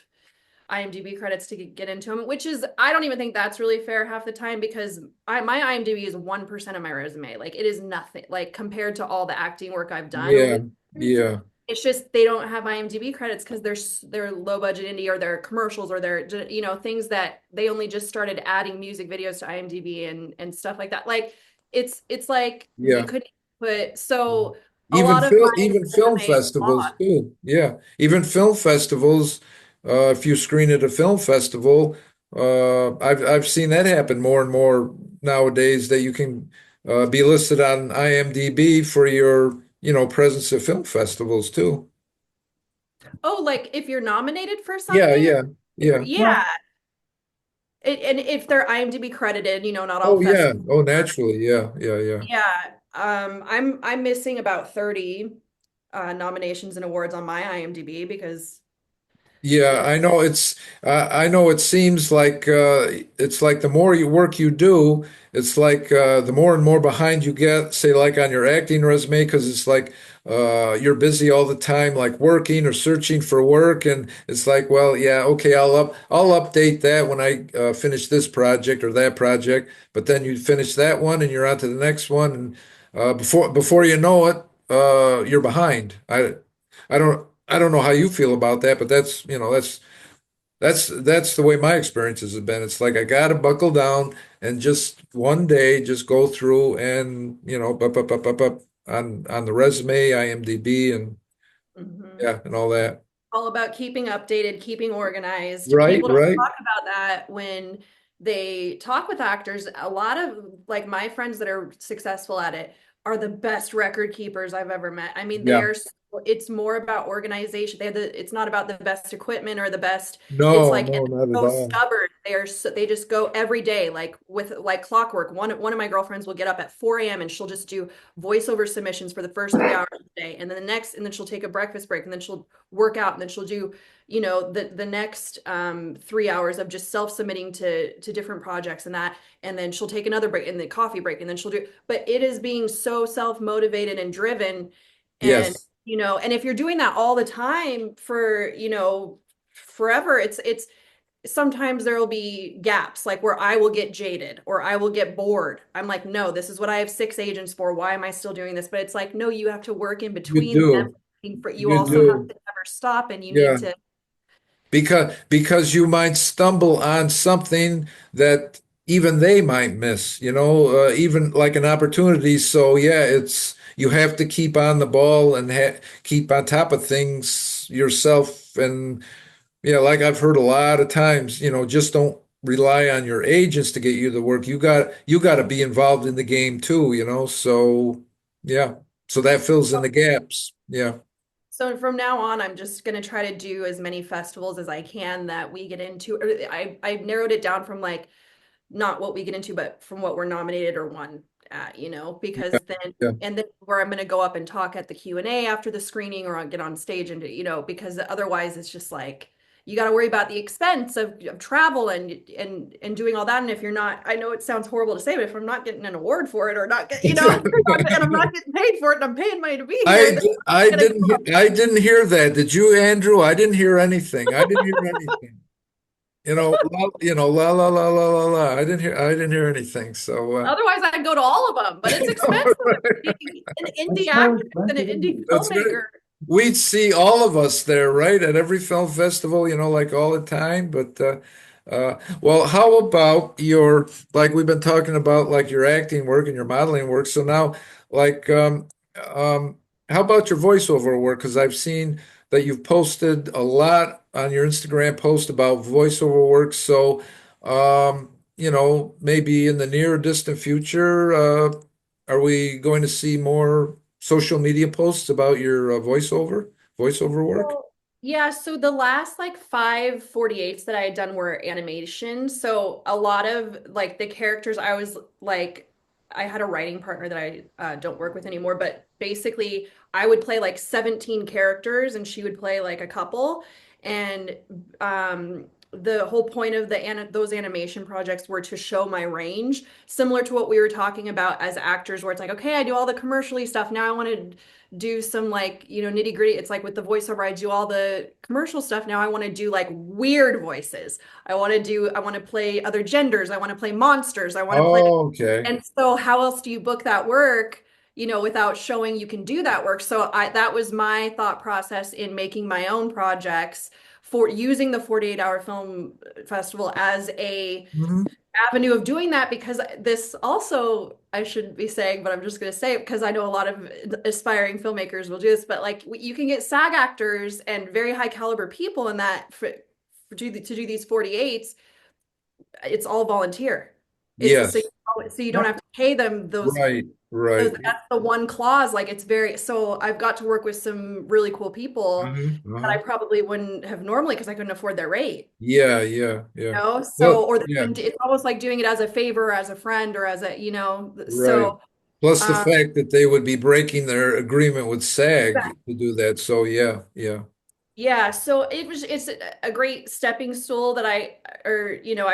IMDb credits to get into them, which is I don't even think that's really fair half the time because my IMDb is 1% of my resume. Like it is nothing like compared to all the acting work I've done over Yeah, the years. yeah, It's just they don't have IMDb credits because they're low budget indie or they're commercials or they're you know things that they only just started adding music videos to IMDb and stuff like that. Like it's like we yeah. couldn't put so a lot of my Even film resume is festivals lost. too. Yeah, even film festivals. If you screen at a film festival, I've seen that happen more and more nowadays. That you can be listed on IMDb for your presence at film festivals too. Oh, like if you're nominated for Yeah, something, yeah, yeah. yeah. And if they're IMDb credited, you know, not all Oh yeah. festivals Oh, are. naturally. Yeah, yeah, yeah. Yeah. I'm missing about 30 nominations and awards on my IMDb because Yeah, it I know I know it seems like it's like the more you work you do, it's like the more and more behind you get, say like on your acting resume, because it's like you're busy all the time, like working or searching for work, and it's like, well, yeah, okay, I'll update that when I finish this project or that project, but then you finish that one and you're on to the next one, and before you know it, you're behind. I don't know how you feel about that, but that's the way my experiences have been. It's like I gotta buckle down and just one day just go through and up on the resume, IMDb, and Mhm. yeah, and all that. All about keeping updated, keeping organized. Right, People don't right. talk about that when they talk with actors. A lot of like my friends that are successful at it are the best record keepers I've ever met. I mean, they Yeah, are it's more about organization. It's not about the best equipment or the best. It's No, like, and no, not they're at so all. stubborn. They just go every day, like with like clockwork. One of my girlfriends will get up at 4 a.m. and she'll just do voiceover submissions for the first 3 hours of the day. And then and then she'll take a breakfast break and then she'll work out and then she'll do, the next 3 hours of just self-submitting to different projects and that. And then she'll take another break and the coffee break and then she'll do, but it is being so self-motivated and driven. And Yes, and if you're doing that all the time for, forever, it's sometimes there will be gaps like where I will get jaded or I will get bored. I'm like, no, this is what I have 6 agents for. Why am I still doing this? But it's like, no, you have to work in you between them. do. You You also have do. to never stop and you need Yeah. to. Because you might stumble on something that even they might miss, even like an opportunity. So yeah, it's you have to keep on the ball and keep on top of things yourself. And yeah, like I've heard a lot of times, just don't rely on your agents to get you the work. You got to be involved in the game too, So yeah, so that fills in the gaps. Yeah, So from now on, I'm just going to try to do as many festivals as I can that we get into. I narrowed it down from like not what we get into, but from what we're nominated or won at, yeah, because then, yeah. and then where I'm going to go up and talk at the Q&A after the screening or I'll get on stage and, because otherwise it's just like, you got to worry about the expense of travel and doing all that. And if you're not, I know it sounds horrible to say, but if I'm not getting an award for it or not get, and I'm not getting paid for it and I'm paying money to be here, then I'm gonna go. I didn't hear that. Did you, Andrew? I didn't hear anything. I didn't hear anything. La la la la la la. I didn't hear anything. So Otherwise, I'd go to all of them, but it's expensive to be an indie That's actor good. and an indie that's good. filmmaker. We'd see all of us there, right? At every film festival, like all the time. But well, how about like we've been talking about like your acting work and your modeling work. So now like um how about your voiceover work? Because I've seen that you've posted a lot on your Instagram post about voiceover work. So maybe in the near or distant future, are we going to see more social media posts about your voiceover work? Well, yeah, so the last like 5 48s that I had done were animation. So a lot of like the characters I was like I had a writing partner that I don't work with anymore, but basically I would play like 17 characters and she would play like a couple. And the whole point of those animation projects were to show my range, similar to what we were talking about as actors, where it's like, okay, I do all the commercially stuff. Now I want to do some like, nitty gritty. It's like with the voiceover, I do all the commercial stuff. Now I want to do like weird voices. I want to play other genders. I want to play monsters. I want to play. Oh, okay. And so how else do you book that work, without showing you can do that work? So that was my thought process in making my own projects for using the 48-hour film festival as a Mhm. avenue of doing that, because this also, I shouldn't be saying, but I'm just going to say it because I know a lot of aspiring filmmakers will do this, but like you can get SAG actors and very high caliber people in that to do these 48s. It's all volunteer. It's Yes. so you don't have to pay them Right. Right. that's the one clause. Like it's very, so I've got to work with some really cool people that I Uh-huh. probably wouldn't have normally because I couldn't afford their rate. Yeah, yeah, yeah. So, Well, or yeah, it's almost like doing it as a favor, or as a friend, or as a, right. so, Plus the um, fact that they would be breaking their agreement with SAG to do that. So yeah, yeah. yeah, so it's a great stepping stool that I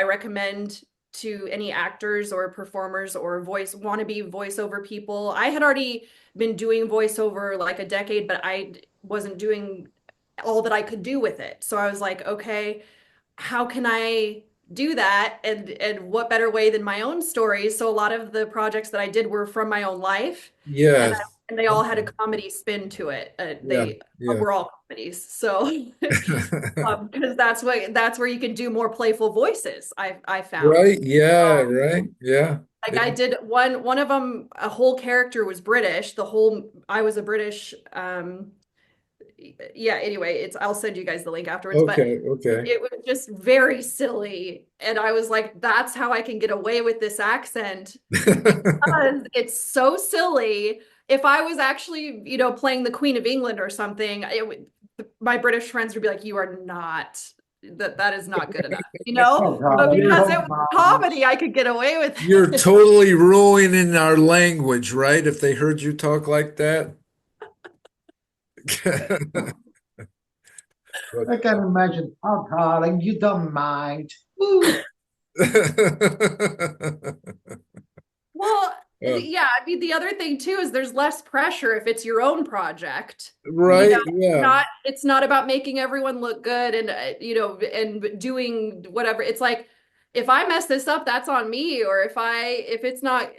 recommend to any actors or performers or wannabe voiceover people. I had already been doing voiceover like a decade, but I wasn't doing all that I could do with it. So I was like, okay, how can I do that? And what better way than my own stories? So a lot of the projects that I did were from my own life, and Yes. and they all had a Okay. comedy spin to it. Yeah, They yeah. were all comedies. So because that's where you can do more playful voices. I found. Right, yeah, Um, right. Yeah. like Yeah. I did one of them, a whole character was British. I was a British yeah, anyway, I'll send you guys the link afterwards, but Okay, okay. it was just very silly. And I was like, that's how I can get away with this accent because it's so silly if I was actually, playing the Queen of England or something, my British friends would be like, "You are not that is not good enough," you know? Oh But God, you because You're it don't was mind. comedy, I could get away with you're it. totally ruining our language, right? If they heard you talk like that. But I can imagine. Oh darling, you don't mind. Ooh. Well, uh, yeah, I mean, the other thing too is there's less pressure if it's your own project. right? Yeah, It's not about making everyone look good and and doing whatever. It's like if I mess this up, that's on me. Or if it's not,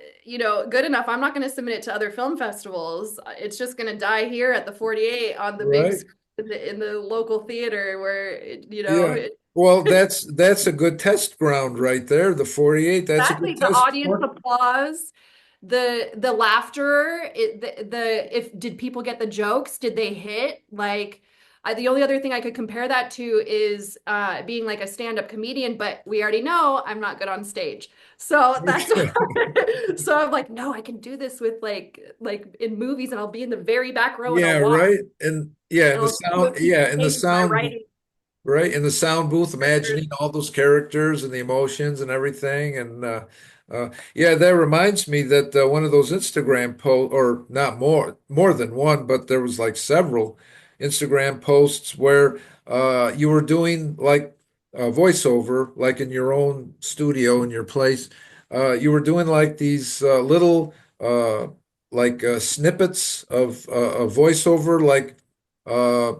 good enough, I'm not going to submit it to other film festivals. It's just going to die here at the 48 on the big right. screen in the local theater where Yeah. Well, that's a good test ground right there. The 48, that's a good exactly the test. audience applause, the laughter, the if did people get the jokes, did they hit, like the only other thing I could compare that to is being like a stand-up comedian, but we already know I'm not good on stage, so that's so I'm like, no, I can do this with like in movies, and I'll be in the very back row and Yeah, I'll watch, right. And yeah, and and the I'll see what sound, people yeah, and the think by sound, writing right? In the sound booth, characters. imagining all those characters and the emotions and everything. And yeah, that reminds me that one of those Instagram posts, or not more than one, but there was like several Instagram posts where you were doing like voiceover, like in your own studio in your place. You were doing like these little like snippets of voiceover, like uh,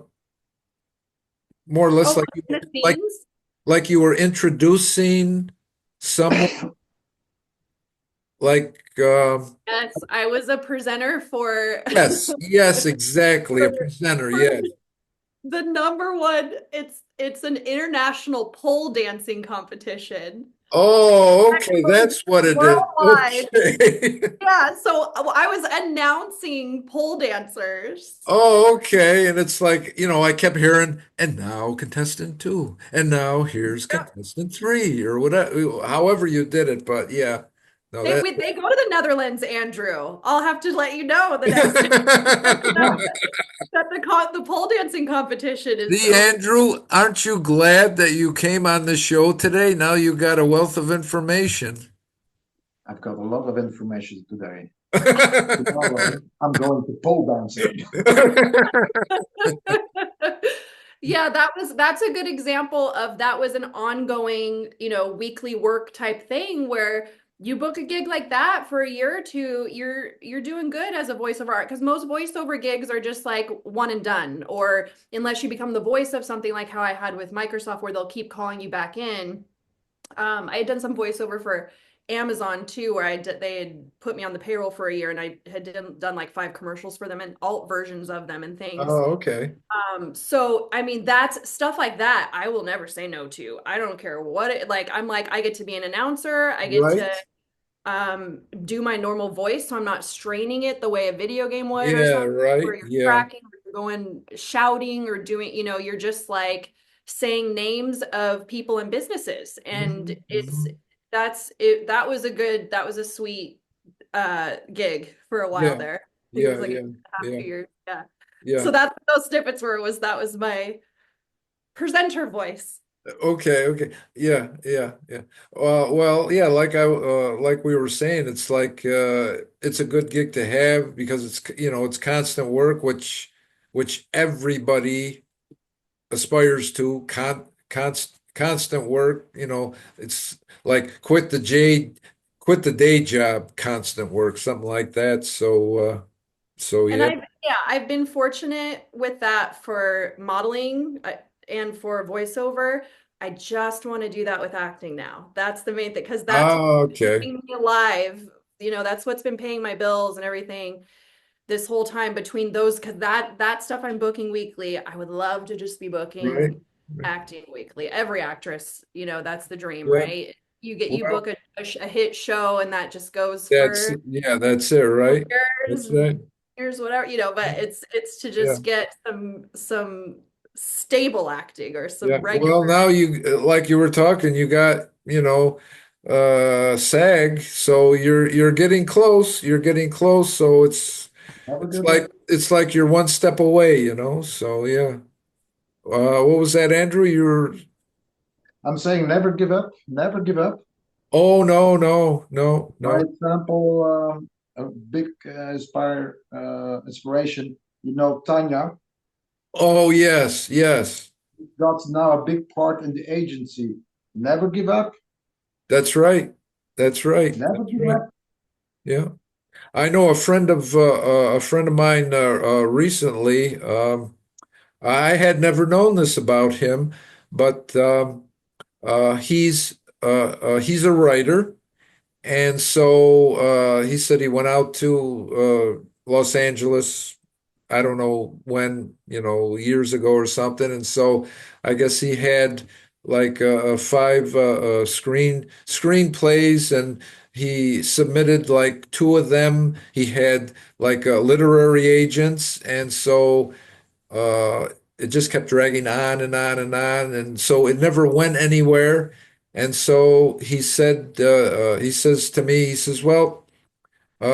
more or less Oh, like behind the like scenes. like you were introducing someone, like Yes, I was a presenter for yes, yes, exactly, a for, presenter, for yes. the number one. It's an international pole dancing competition. Oh, That okay, goes that's what it is. worldwide. Okay. Yeah, so I was announcing pole dancers. Oh, okay. And it's like, I kept hearing, and now contestant two, and now here's Yep. contestant three, or whatever, however you did it. But yeah, no, that. They go to the Netherlands, Andrew. I'll have to let you know the next time that the pole dancing competition is See, over. Andrew, aren't you glad that you came on the show today? Now you got a wealth of information. I've got a lot of information today. Tomorrow, I'm going to pole dancing. Yeah, that's a good example of that was an ongoing, weekly work type thing where you book a gig like that for a year or two, you're doing good as a voiceover art, because most voiceover gigs are just like one and done, or unless you become the voice of something like how I had with Microsoft where they'll keep calling you back in. I had done some voiceover for Amazon too, where they had put me on the payroll for a year, and I had done like 5 commercials for them and alt versions of them and things. Oh, okay. So I mean, that's stuff like that I will never say no to. I don't care what like I'm like, I get to be an announcer, I get to Right? do my normal voice, so I'm not straining it the way a video game would or Yeah, something, right. where you're Yeah. cracking or you're going shouting or doing, you're just like saying names of people and businesses. And Mhm, mhm. that was a sweet gig for a while Yeah. there. I think it was Yeah, like a yeah, half yeah, 2 years. Yeah. yeah. So that's what those snippets were, that was my presenter voice. Okay, okay. Yeah, yeah, yeah. Well, yeah, like we were saying, it's like it's a good gig to have because it's constant work, which everybody aspires to constant work. It's like quit the day job, constant work, something like that. So And yeah. I've been fortunate with that for modeling and for voiceover. I just want to do that with acting now. That's the main thing, because that's what's Oh, okay. keeping me alive. That's what's been paying my bills and everything this whole time between those, because that stuff I'm booking weekly. I would love to just be Right. booking acting weekly. Every actress, that's the dream, Yeah. right? You Well, book a hit show and that just goes that's for yeah, that's it, right? years That's and right. years, whatever, but it's to Yeah. just get some stable acting or Yeah. some regular. Well, now like you were talking, you got, SAG, so you're getting close. You're getting close. So Never It's give up. like you're one step away, you know. So yeah. What was that, Andrew? You're I'm saying never give up. Never give up. oh no, no, no, For no. example, a big inspiration. You know, Tanya Oh yes, yes. got now a big part in the agency. Never give up. That's right. That's right. Never That's give right. up. Yeah. I know a friend of mine recently. I had never known this about him, but he's a writer, and so he said he went out to Los Angeles. I don't know when, years ago or something, and so I guess he had like five screenplays, and he submitted like two of them. He had like literary agents, and so it just kept dragging on and on and on, and so it never went anywhere. And so he says to me, he says, "Well,"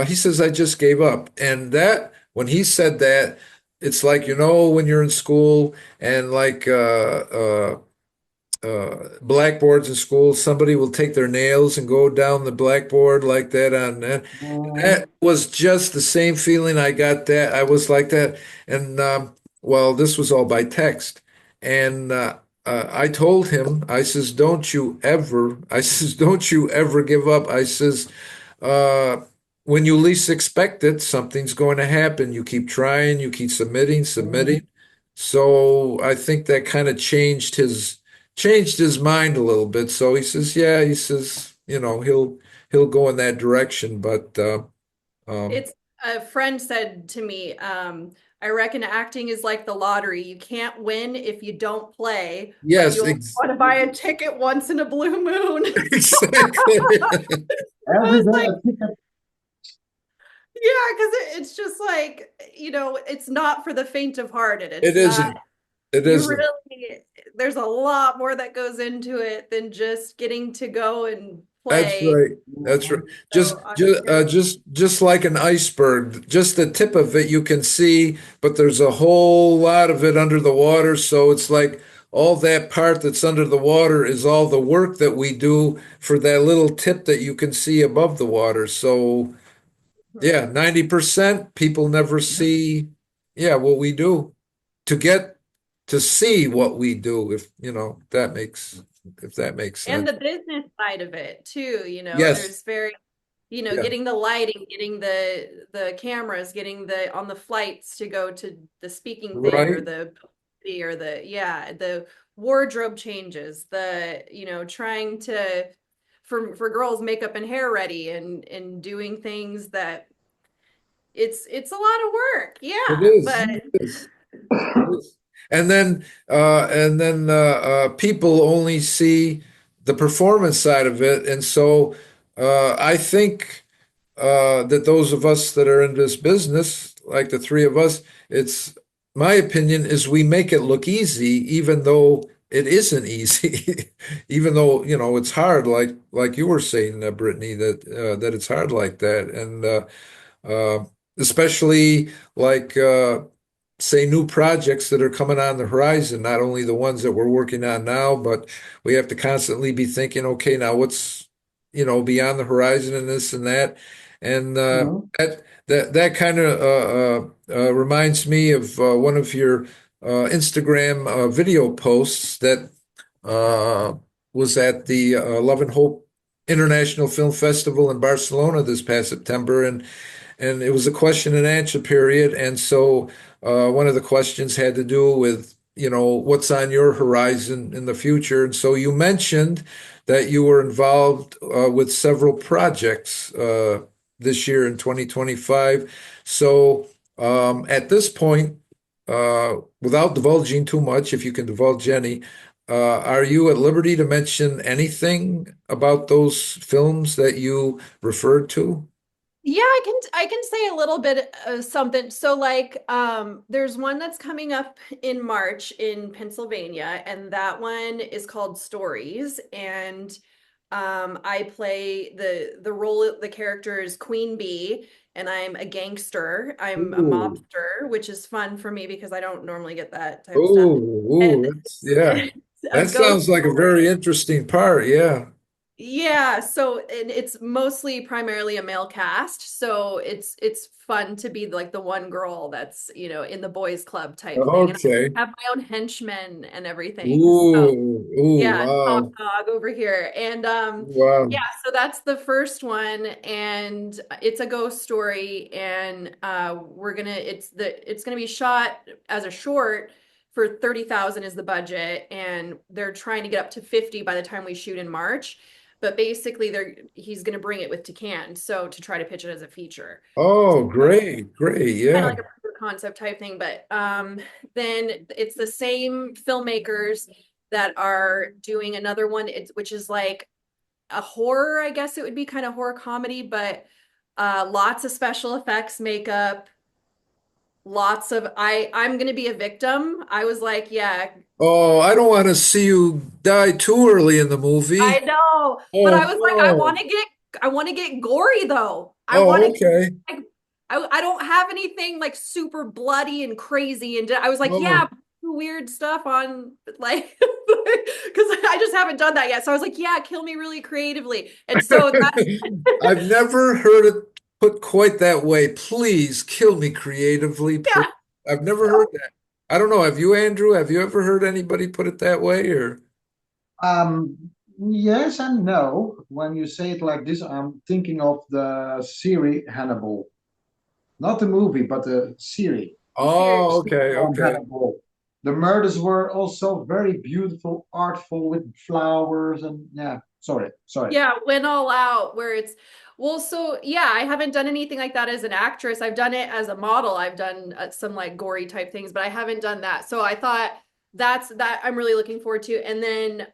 he says, "I just gave up." And that, when he said that, it's like, when you're in school and like blackboards in school, somebody will take their nails and go down the blackboard like that on that. Mhm. That was just the same feeling I got. That I was like that. And well, this was all by text. And I told him, I says, "Don't you ever," I says, "don't you ever give up." I says, uh, when you least expect it, something's going to happen. You keep trying, you keep submitting, Mhm. submitting. So I think that kind of changed his mind a little bit. So he says, yeah, he says, he'll go in that direction. But um, It's a friend said to me, I reckon acting is like the lottery. You can't win if you don't play, but yes, you'll want to buy a ticket once in a blue moon. exactly. I Every was day like, a ticket. yeah, because it's just like, it's not for the faint of heart, and It it's not, isn't. It you isn't. really, there's a lot more that goes into it than just getting to go and That's play. right. That's right. Mhm. Just, So I'm just, sure. just like an iceberg, just the tip of it you can see, but there's a whole lot of it under the water. So it's like all that part that's under the water is all the work that we do for that little tip that you can see above the water. So yeah, 90% people never see, yeah, what we do to get to see what we do, if that makes And sense. the business side of it too, Yes. there's very, Yeah. getting the lighting, getting the cameras, getting the on the flights to go to the speaking thing or Right. the wardrobe changes, trying to for girls makeup and hair ready and doing things that it's a lot of work. It Yeah, is. but It is. It is. And then people only see the performance side of it, and so I think that those of us that are in this business, like the three of us, it's my opinion is we make it look easy, even though it isn't easy. Even though it's hard, like you were saying, Brittany, that it's hard like that, and uh, especially like say new projects that are coming on the horizon, not only the ones that we're working on now, but we have to constantly be thinking, okay, now what's, beyond the horizon and this and that. And Mhm. that kind of reminds me of one of your Instagram video posts that uh, was at the Love and Hope International Film Festival in Barcelona this past September, and it was a question and answer period. And so one of the questions had to do with, what's on your horizon in the future. And so you mentioned that you were involved with several projects this year in 2025. So at this point, without divulging too much, if you can divulge any, are you at liberty to mention anything about those films that you referred to? yeah, I can say a little bit of something. So like there's one that's coming up in March in Pennsylvania, and that one is called Stories. And I play the role, the character is Queen Bee, and I'm a gangster. I'm a Ooh, mobster, which is fun for me because I don't normally get that type of stuff. ooh, And that's yeah. it's a That ghost sounds like a very story. interesting part. Yeah. Yeah, so and it's mostly primarily a male cast, so it's fun to be like the one girl that's, in the boys club type thing. And Okay. I have my own henchmen and everything. So Ooh, ooh, yeah, top wow, dog over here. And yeah, wow. so that's the first one, and it's a ghost story, and it's gonna be shot as a short for 30,000 is the budget, and they're trying to get up to 50 by the time we shoot in March. But basically he's gonna bring it with to Cannes, so to try to pitch it as a feature. Oh, great, great. Kind of Yeah. like a proof of concept type thing, but then it's the same filmmakers that are doing another one, which is like a horror, I guess it would be kind of horror comedy, but lots of special effects, makeup, lots of I'm gonna be a victim. I was like, yeah, Oh, I don't want to see you die too early in the movie. I know, but Oh I was like, no. I want to get gory though. I want Oh, to okay. like, I don't have anything like super bloody and crazy. And I was like, yeah, Oh. weird stuff on like, because I just haven't done that yet. So I was like, yeah, kill me really creatively. And so that, I've never heard it put quite that way. Please kill me creatively, please. yeah. I've never heard that. I don't know. Have you, Andrew? Have you ever heard anybody put it that way or? Um, yes and no. When you say it like this, I'm thinking of the series Hannibal, not the movie, but the series. Oh, Seriously. okay, On okay. Hannibal. The murders were also very beautiful, artful with flowers and yeah. Sorry. Yeah, went all out where it's well, so yeah, I haven't done anything like that as an actress. I've done it as a model. I've done some like gory type things, but I haven't done that. So I thought that I'm really looking forward to. And then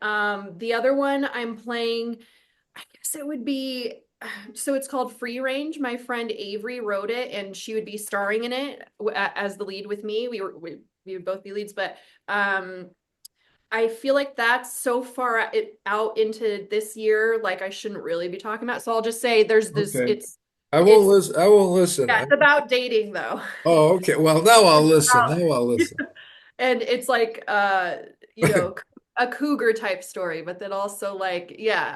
the other one I'm playing, I guess it would be so it's called Free Range. My friend Avery wrote it and she would be starring in it as the lead with me. We would both be leads, but I feel like that's so far out into this year, like I shouldn't really be talking about. So I'll just say there's this, Okay. it's I won't it's listen. I won't listen. yeah, it's about dating though. Oh, okay. Well, now I'll It's listen. about Now I'll listen. and it's like you know, a cougar type story, but then also like, yeah,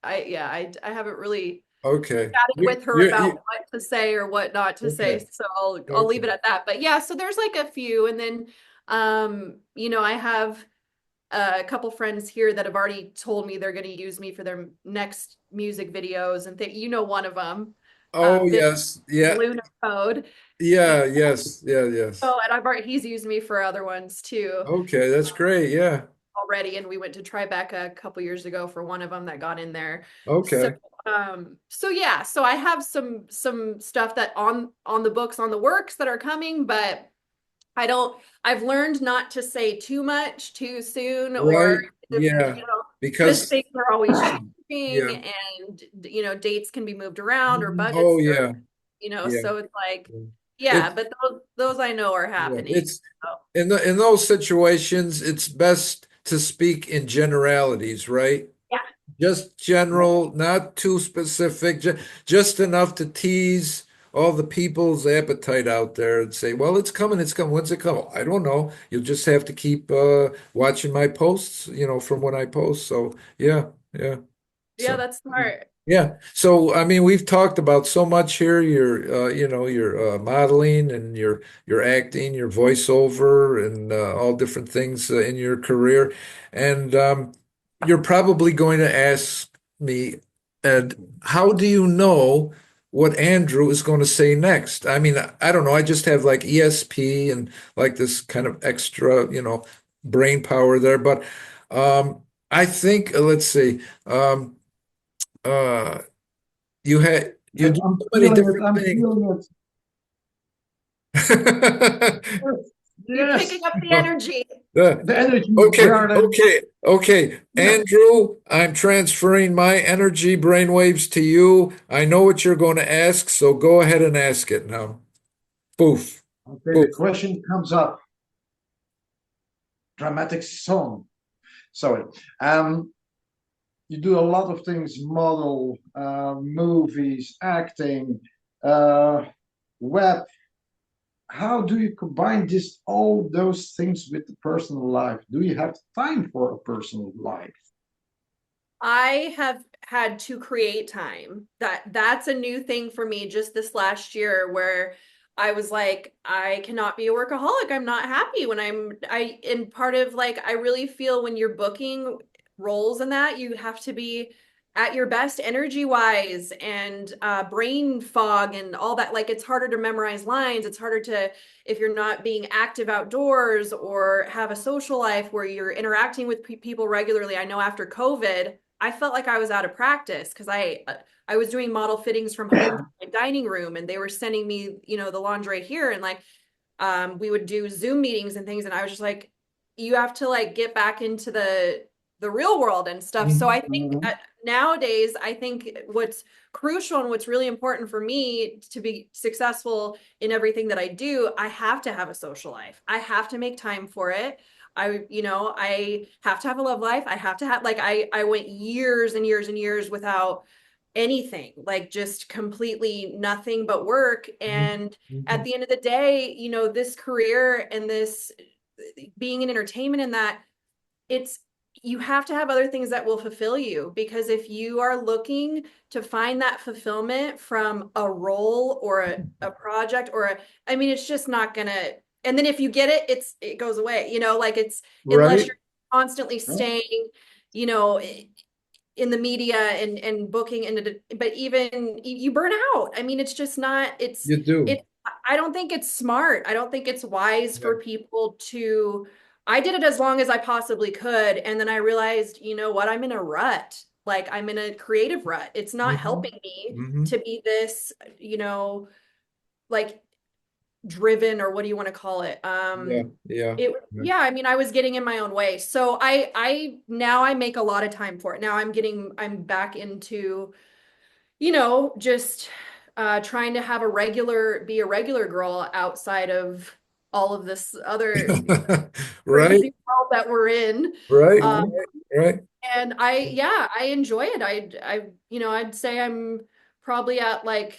I haven't really Okay. chatted You, with her you, about you, what to say or what not to say. okay. So I'll leave Okay. it at that. But yeah, so there's like a few, and then I have a couple friends here that have already told me they're going to use me for their next music videos, and one of them, Oh, Bill yes. Yeah. Luna Code. Yeah. Yes. Yeah. Yes. Oh, and he's used me for other ones too Okay. That's great. Yeah. already. And we went to Tribeca a couple years ago for one of them that got in there. So, Okay. so yeah, so I have some stuff that on the books on the works that are coming, but I've learned not to say too much too soon, or Right. if, Yeah. because Because, things are always yeah. changing and, dates can be moved around or Mhm. Oh, budgets or, yeah. Yeah. so it's like, Yeah. yeah, It's, but those I know are yeah. happening. It's So, in those situations, it's best to speak in generalities, right? yeah. Just general, not too specific, just enough to tease all the people's appetite out there and say, well, it's coming, it's coming. When's it coming? I don't know. You'll just have to keep watching my posts, from when I post. So yeah, yeah. Yeah, So that's smart. yeah. So I mean, we've talked about so much here. Your modeling and your acting, your voiceover, and all different things in your career. And you're probably going to ask me, Ed, how do you know what Andrew is going to say next? I mean, I don't know. I just have like ESP and like this kind of extra, brain power there. But I think, let's see. Uh, you Yes, do I'm so many feeling it. different I'm things. feeling it. Yes, You're picking yes. up the energy. Uh, The energy. We okay, are the okay, okay. yeah. Andrew, I'm transferring my energy brainwaves to you. I know what you're going to ask, so go ahead and ask it now. Poof, Okay, poof. the question comes up. Dramatic song. Sorry. Um, you do a lot of things: model, movies, acting. uh, web. How do you combine this all those things with the personal life? Do you have time for a personal life? I have had to create time. That's a new thing for me just this last year where I was like, I cannot be a workaholic. I'm not happy when and part of like I really feel when you're booking roles in that, you have to be at your best energy wise and brain fog and all that. Like it's harder to memorize lines. It's harder to if you're not being active outdoors or have a social life where you're interacting with people regularly. I know after COVID, I felt like I was out of practice because I was doing model fittings from home from my dining room and they were sending me, the lingerie here and like we would do Zoom meetings and things and I was just like you have to like get back into the real world and stuff. So I think Mhm. nowadays I think what's crucial and what's really important for me to be successful in everything that I do, I have to have a social life. I have to make time for it. I have to have a love life. I have to have like I went years and years and years without anything, like just completely nothing but work. Mhm. And at Mhm. the end of the day, this career and this being in entertainment and that it's you have to have other things that will fulfill you because if you are looking to find that fulfillment from a role or a project or I mean it's just not gonna and then if you get it it goes away like it's unless Right? you're constantly Yeah. staying you know in the media and booking into but even you burn out. I mean it's just not You do. it I don't think it's smart. I don't think it's wise Yeah. for people to I did it as long as I possibly could and then I realized, you know what, I'm in a rut. Like I'm in a creative rut. It's not Hmm. helping me Hmm. to be this, like driven or what do you want to call it? Yeah. Yeah. It Yeah. yeah, I mean I was getting in my own way. So I now I make a lot of time for it. Now I'm back into, just trying to have be a regular girl outside of all of this other Right? crazy world that we're in. Right? Um, Right? Right? and yeah, I enjoy it. I'd say I'm probably at like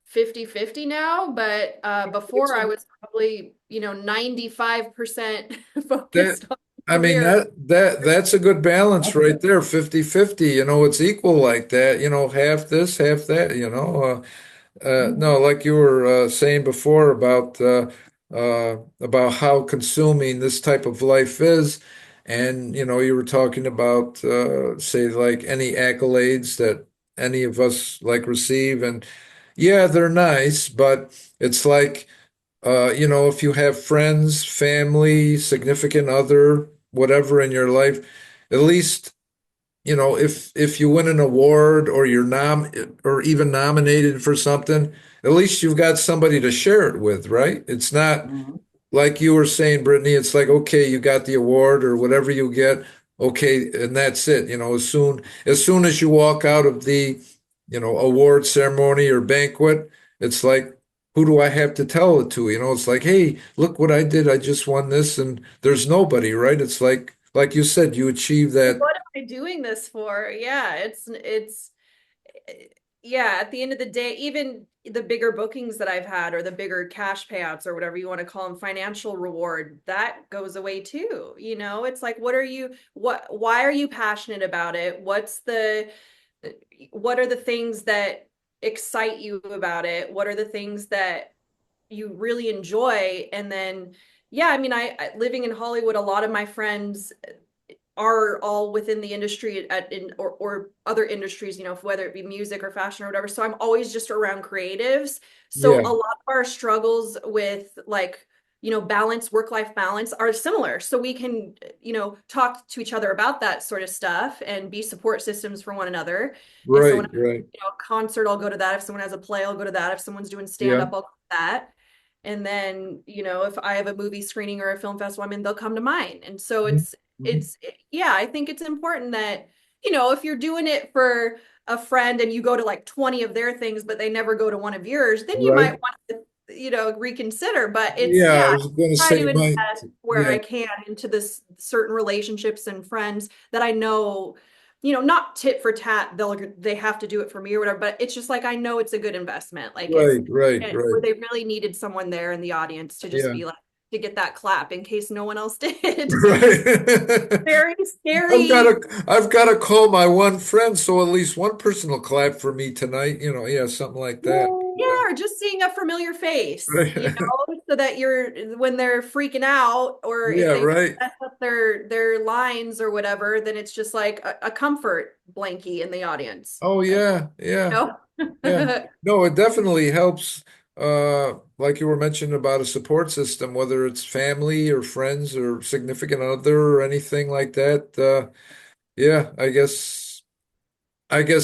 50-50 now, but It's before I was probably, 95% that focused on I mean career. that's a good balance right there, 50-50. It's equal like that, half this, half that, no, like you were saying before about how consuming this type of life is, and you were talking about say like any accolades that any of us like receive, and yeah, they're nice, but it's like if you have friends, family, significant other, whatever in your life, at least if you win an award or you're or even nominated for something, at least you've got somebody to share it with, right? It's not Mhm. like you were saying, Brittany, it's like, okay, you got the award or whatever you get, okay, and that's it. As soon as you walk out of the, award ceremony or banquet, it's like, who do I have to tell it to? It's like, hey, look what I did. I just won this, and there's nobody, right? It's like you said, you achieve that. What am I doing this for? Yeah, it's yeah, at the end of the day, even the bigger bookings that I've had or the bigger cash payouts or whatever you want to call them, financial reward, that goes away too. It's like, why are you passionate about it? What are the things that excite you about it? What are the things that you really enjoy? And then, yeah, I mean, living in Hollywood, a lot of my friends are all within the industry or other industries, whether it be music or fashion or whatever. So I'm always just around creatives. So Yeah, a lot of our struggles with like, balance, work-life balance are similar. So we can, talk to each other about that sort of stuff and be support systems for one another. If right, someone has, right. a concert, I'll go to that. If someone has a play, I'll go to that. If someone's doing Yeah. stand-up, I'll go to that. And then, if I have a movie screening or a film festival, I mean, they'll come to mine. And so Mhm. Mhm. yeah, I think it's important that, if you're doing it for a friend and you go to like 20 of their things, but they never go to one of yours, then you Right. might want to, reconsider. But Yeah, I yeah, was going to try say to my, invest where yeah. I can into this certain relationships and friends that I know not tit for tat, they have to do it for me or whatever, but it's just like I know it's a good investment. Like if Right, right, where right. they really needed someone there in the audience to just Yeah. be like to get that clap in case no one else did. Right. Very I've got scary. to I've got to call my one friend so at least one person will clap for me tonight. Yeah, something like that. Yeah, or just seeing a familiar face, Right. so that when they're freaking out or if Yeah, they right. mess up their lines or whatever, then it's just like a comfort blankie in the audience. Oh yeah, yeah. You Yeah. know? No, it definitely helps. Like you were mentioning about a support system, whether it's family or friends or significant other or anything like that. Yeah, I guess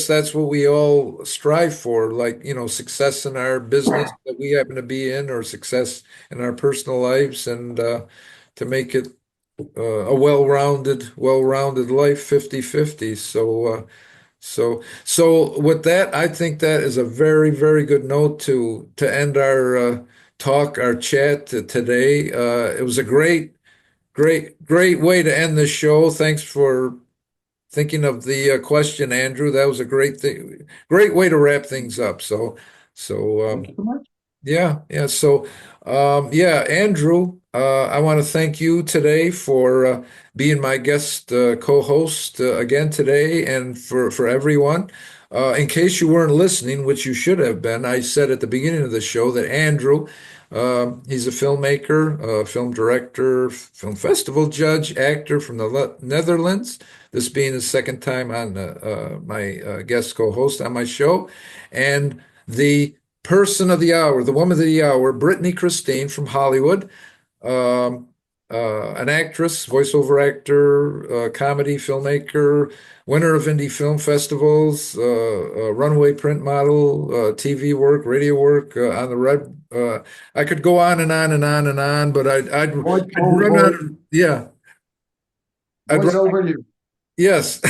that's what we all strive for, like, success in our business that we happen to be in or success in our personal lives and to make it a well-rounded life, 50-50. So with that, I think that is a very, very good note to end our our chat today. It was a great, great, great way to end the show. Thanks for thinking of the question, Andrew. That was a great thing, great way to wrap things up. So Thank you so much. yeah, yeah. So, yeah, Andrew, I want to thank you today for being my guest co-host again today, and for everyone. In case you weren't listening, which you should have been, I said at the beginning of the show that Andrew, he's a filmmaker, film director, film festival judge, actor from the Netherlands. This being his second time on my guest co-host on my show, and the person of the hour, the woman of the hour, Brittany Christine from Hollywood, um, an actress, voiceover actor, comedy filmmaker, winner of indie film festivals, runway print model, TV work, radio work on the red. I could go on and on and on and on, but I'd run out Voiceover, of, yeah, I'd run. voiceover you. Yes.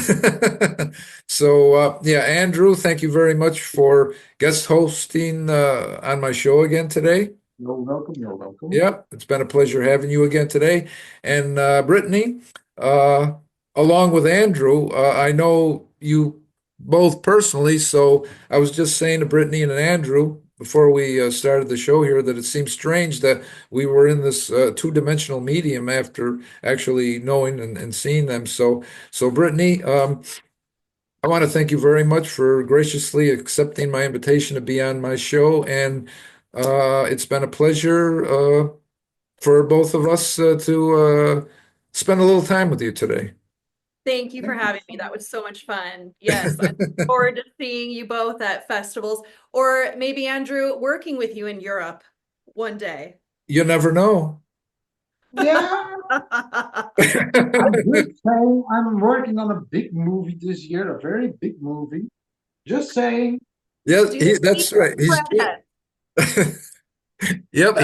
So, yeah, Andrew, thank you very much for guest hosting on my show again today. You're welcome. You're welcome. Yeah, it's been a pleasure having you again today. And Brittany, uh, along with Andrew, I know you both personally, so I was just saying to Brittany and Andrew before we started the show here that it seems strange that we were in this two-dimensional medium after actually knowing and seeing them. So Brittany, I want to thank you very much for graciously accepting my invitation to be on my show, and it's been a pleasure for both of us to spend a little time with you today. Thank you for Thank you having so me. That much. was so much fun. Yes, I look forward to seeing you both at festivals or maybe Andrew working with you in Europe one day. You never know. Yeah, I did say I'm working on a big movie this year, a very big movie. Just saying. Yes, Do see that's right. redhead. Yep,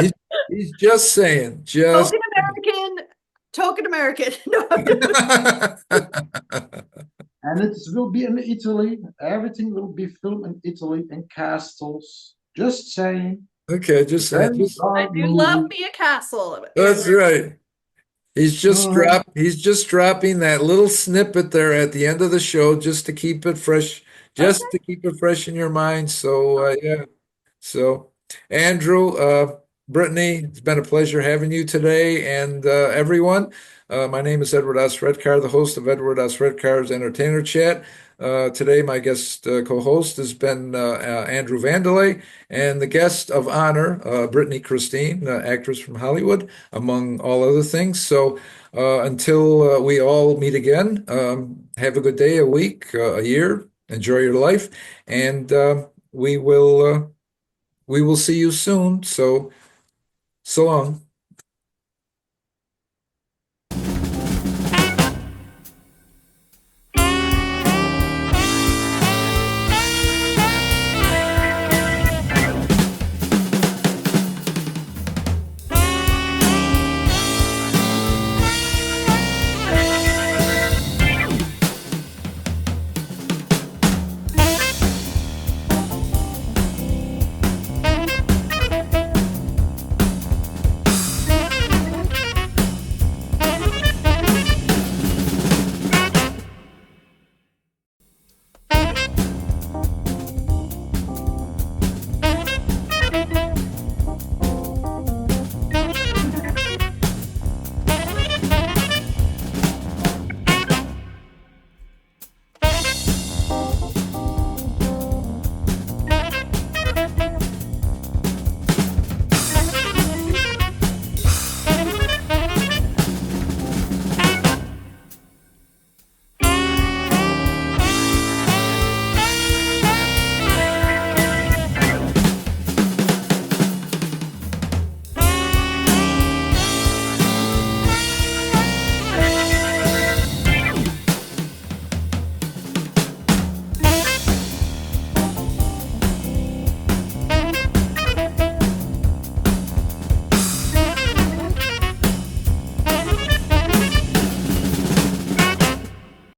he's just saying, just. Token American, token American. No. And it will be in Italy. Everything will be filmed in Italy in castles. Just saying. Okay, just saying, Very just I dark do love movie. me a castle, that's Andrew. right. Mhm. He's just dropping that little snippet there at the end of the show just to keep it fresh, just Okay. to keep it fresh in your mind. So yeah. So Andrew, Brittany, it's been a pleasure having you today and everyone. My name is Edward S. Redcar, the host of Edward S. Redcar's Entertainer Chat. Today, my guest co-host has been Andrew Vandelay, and the guest of honor, Brittany Christine, actress from Hollywood, among all other things. So until we all meet again, have a good day, a week, a year. Enjoy your life, and we will see you soon. So long.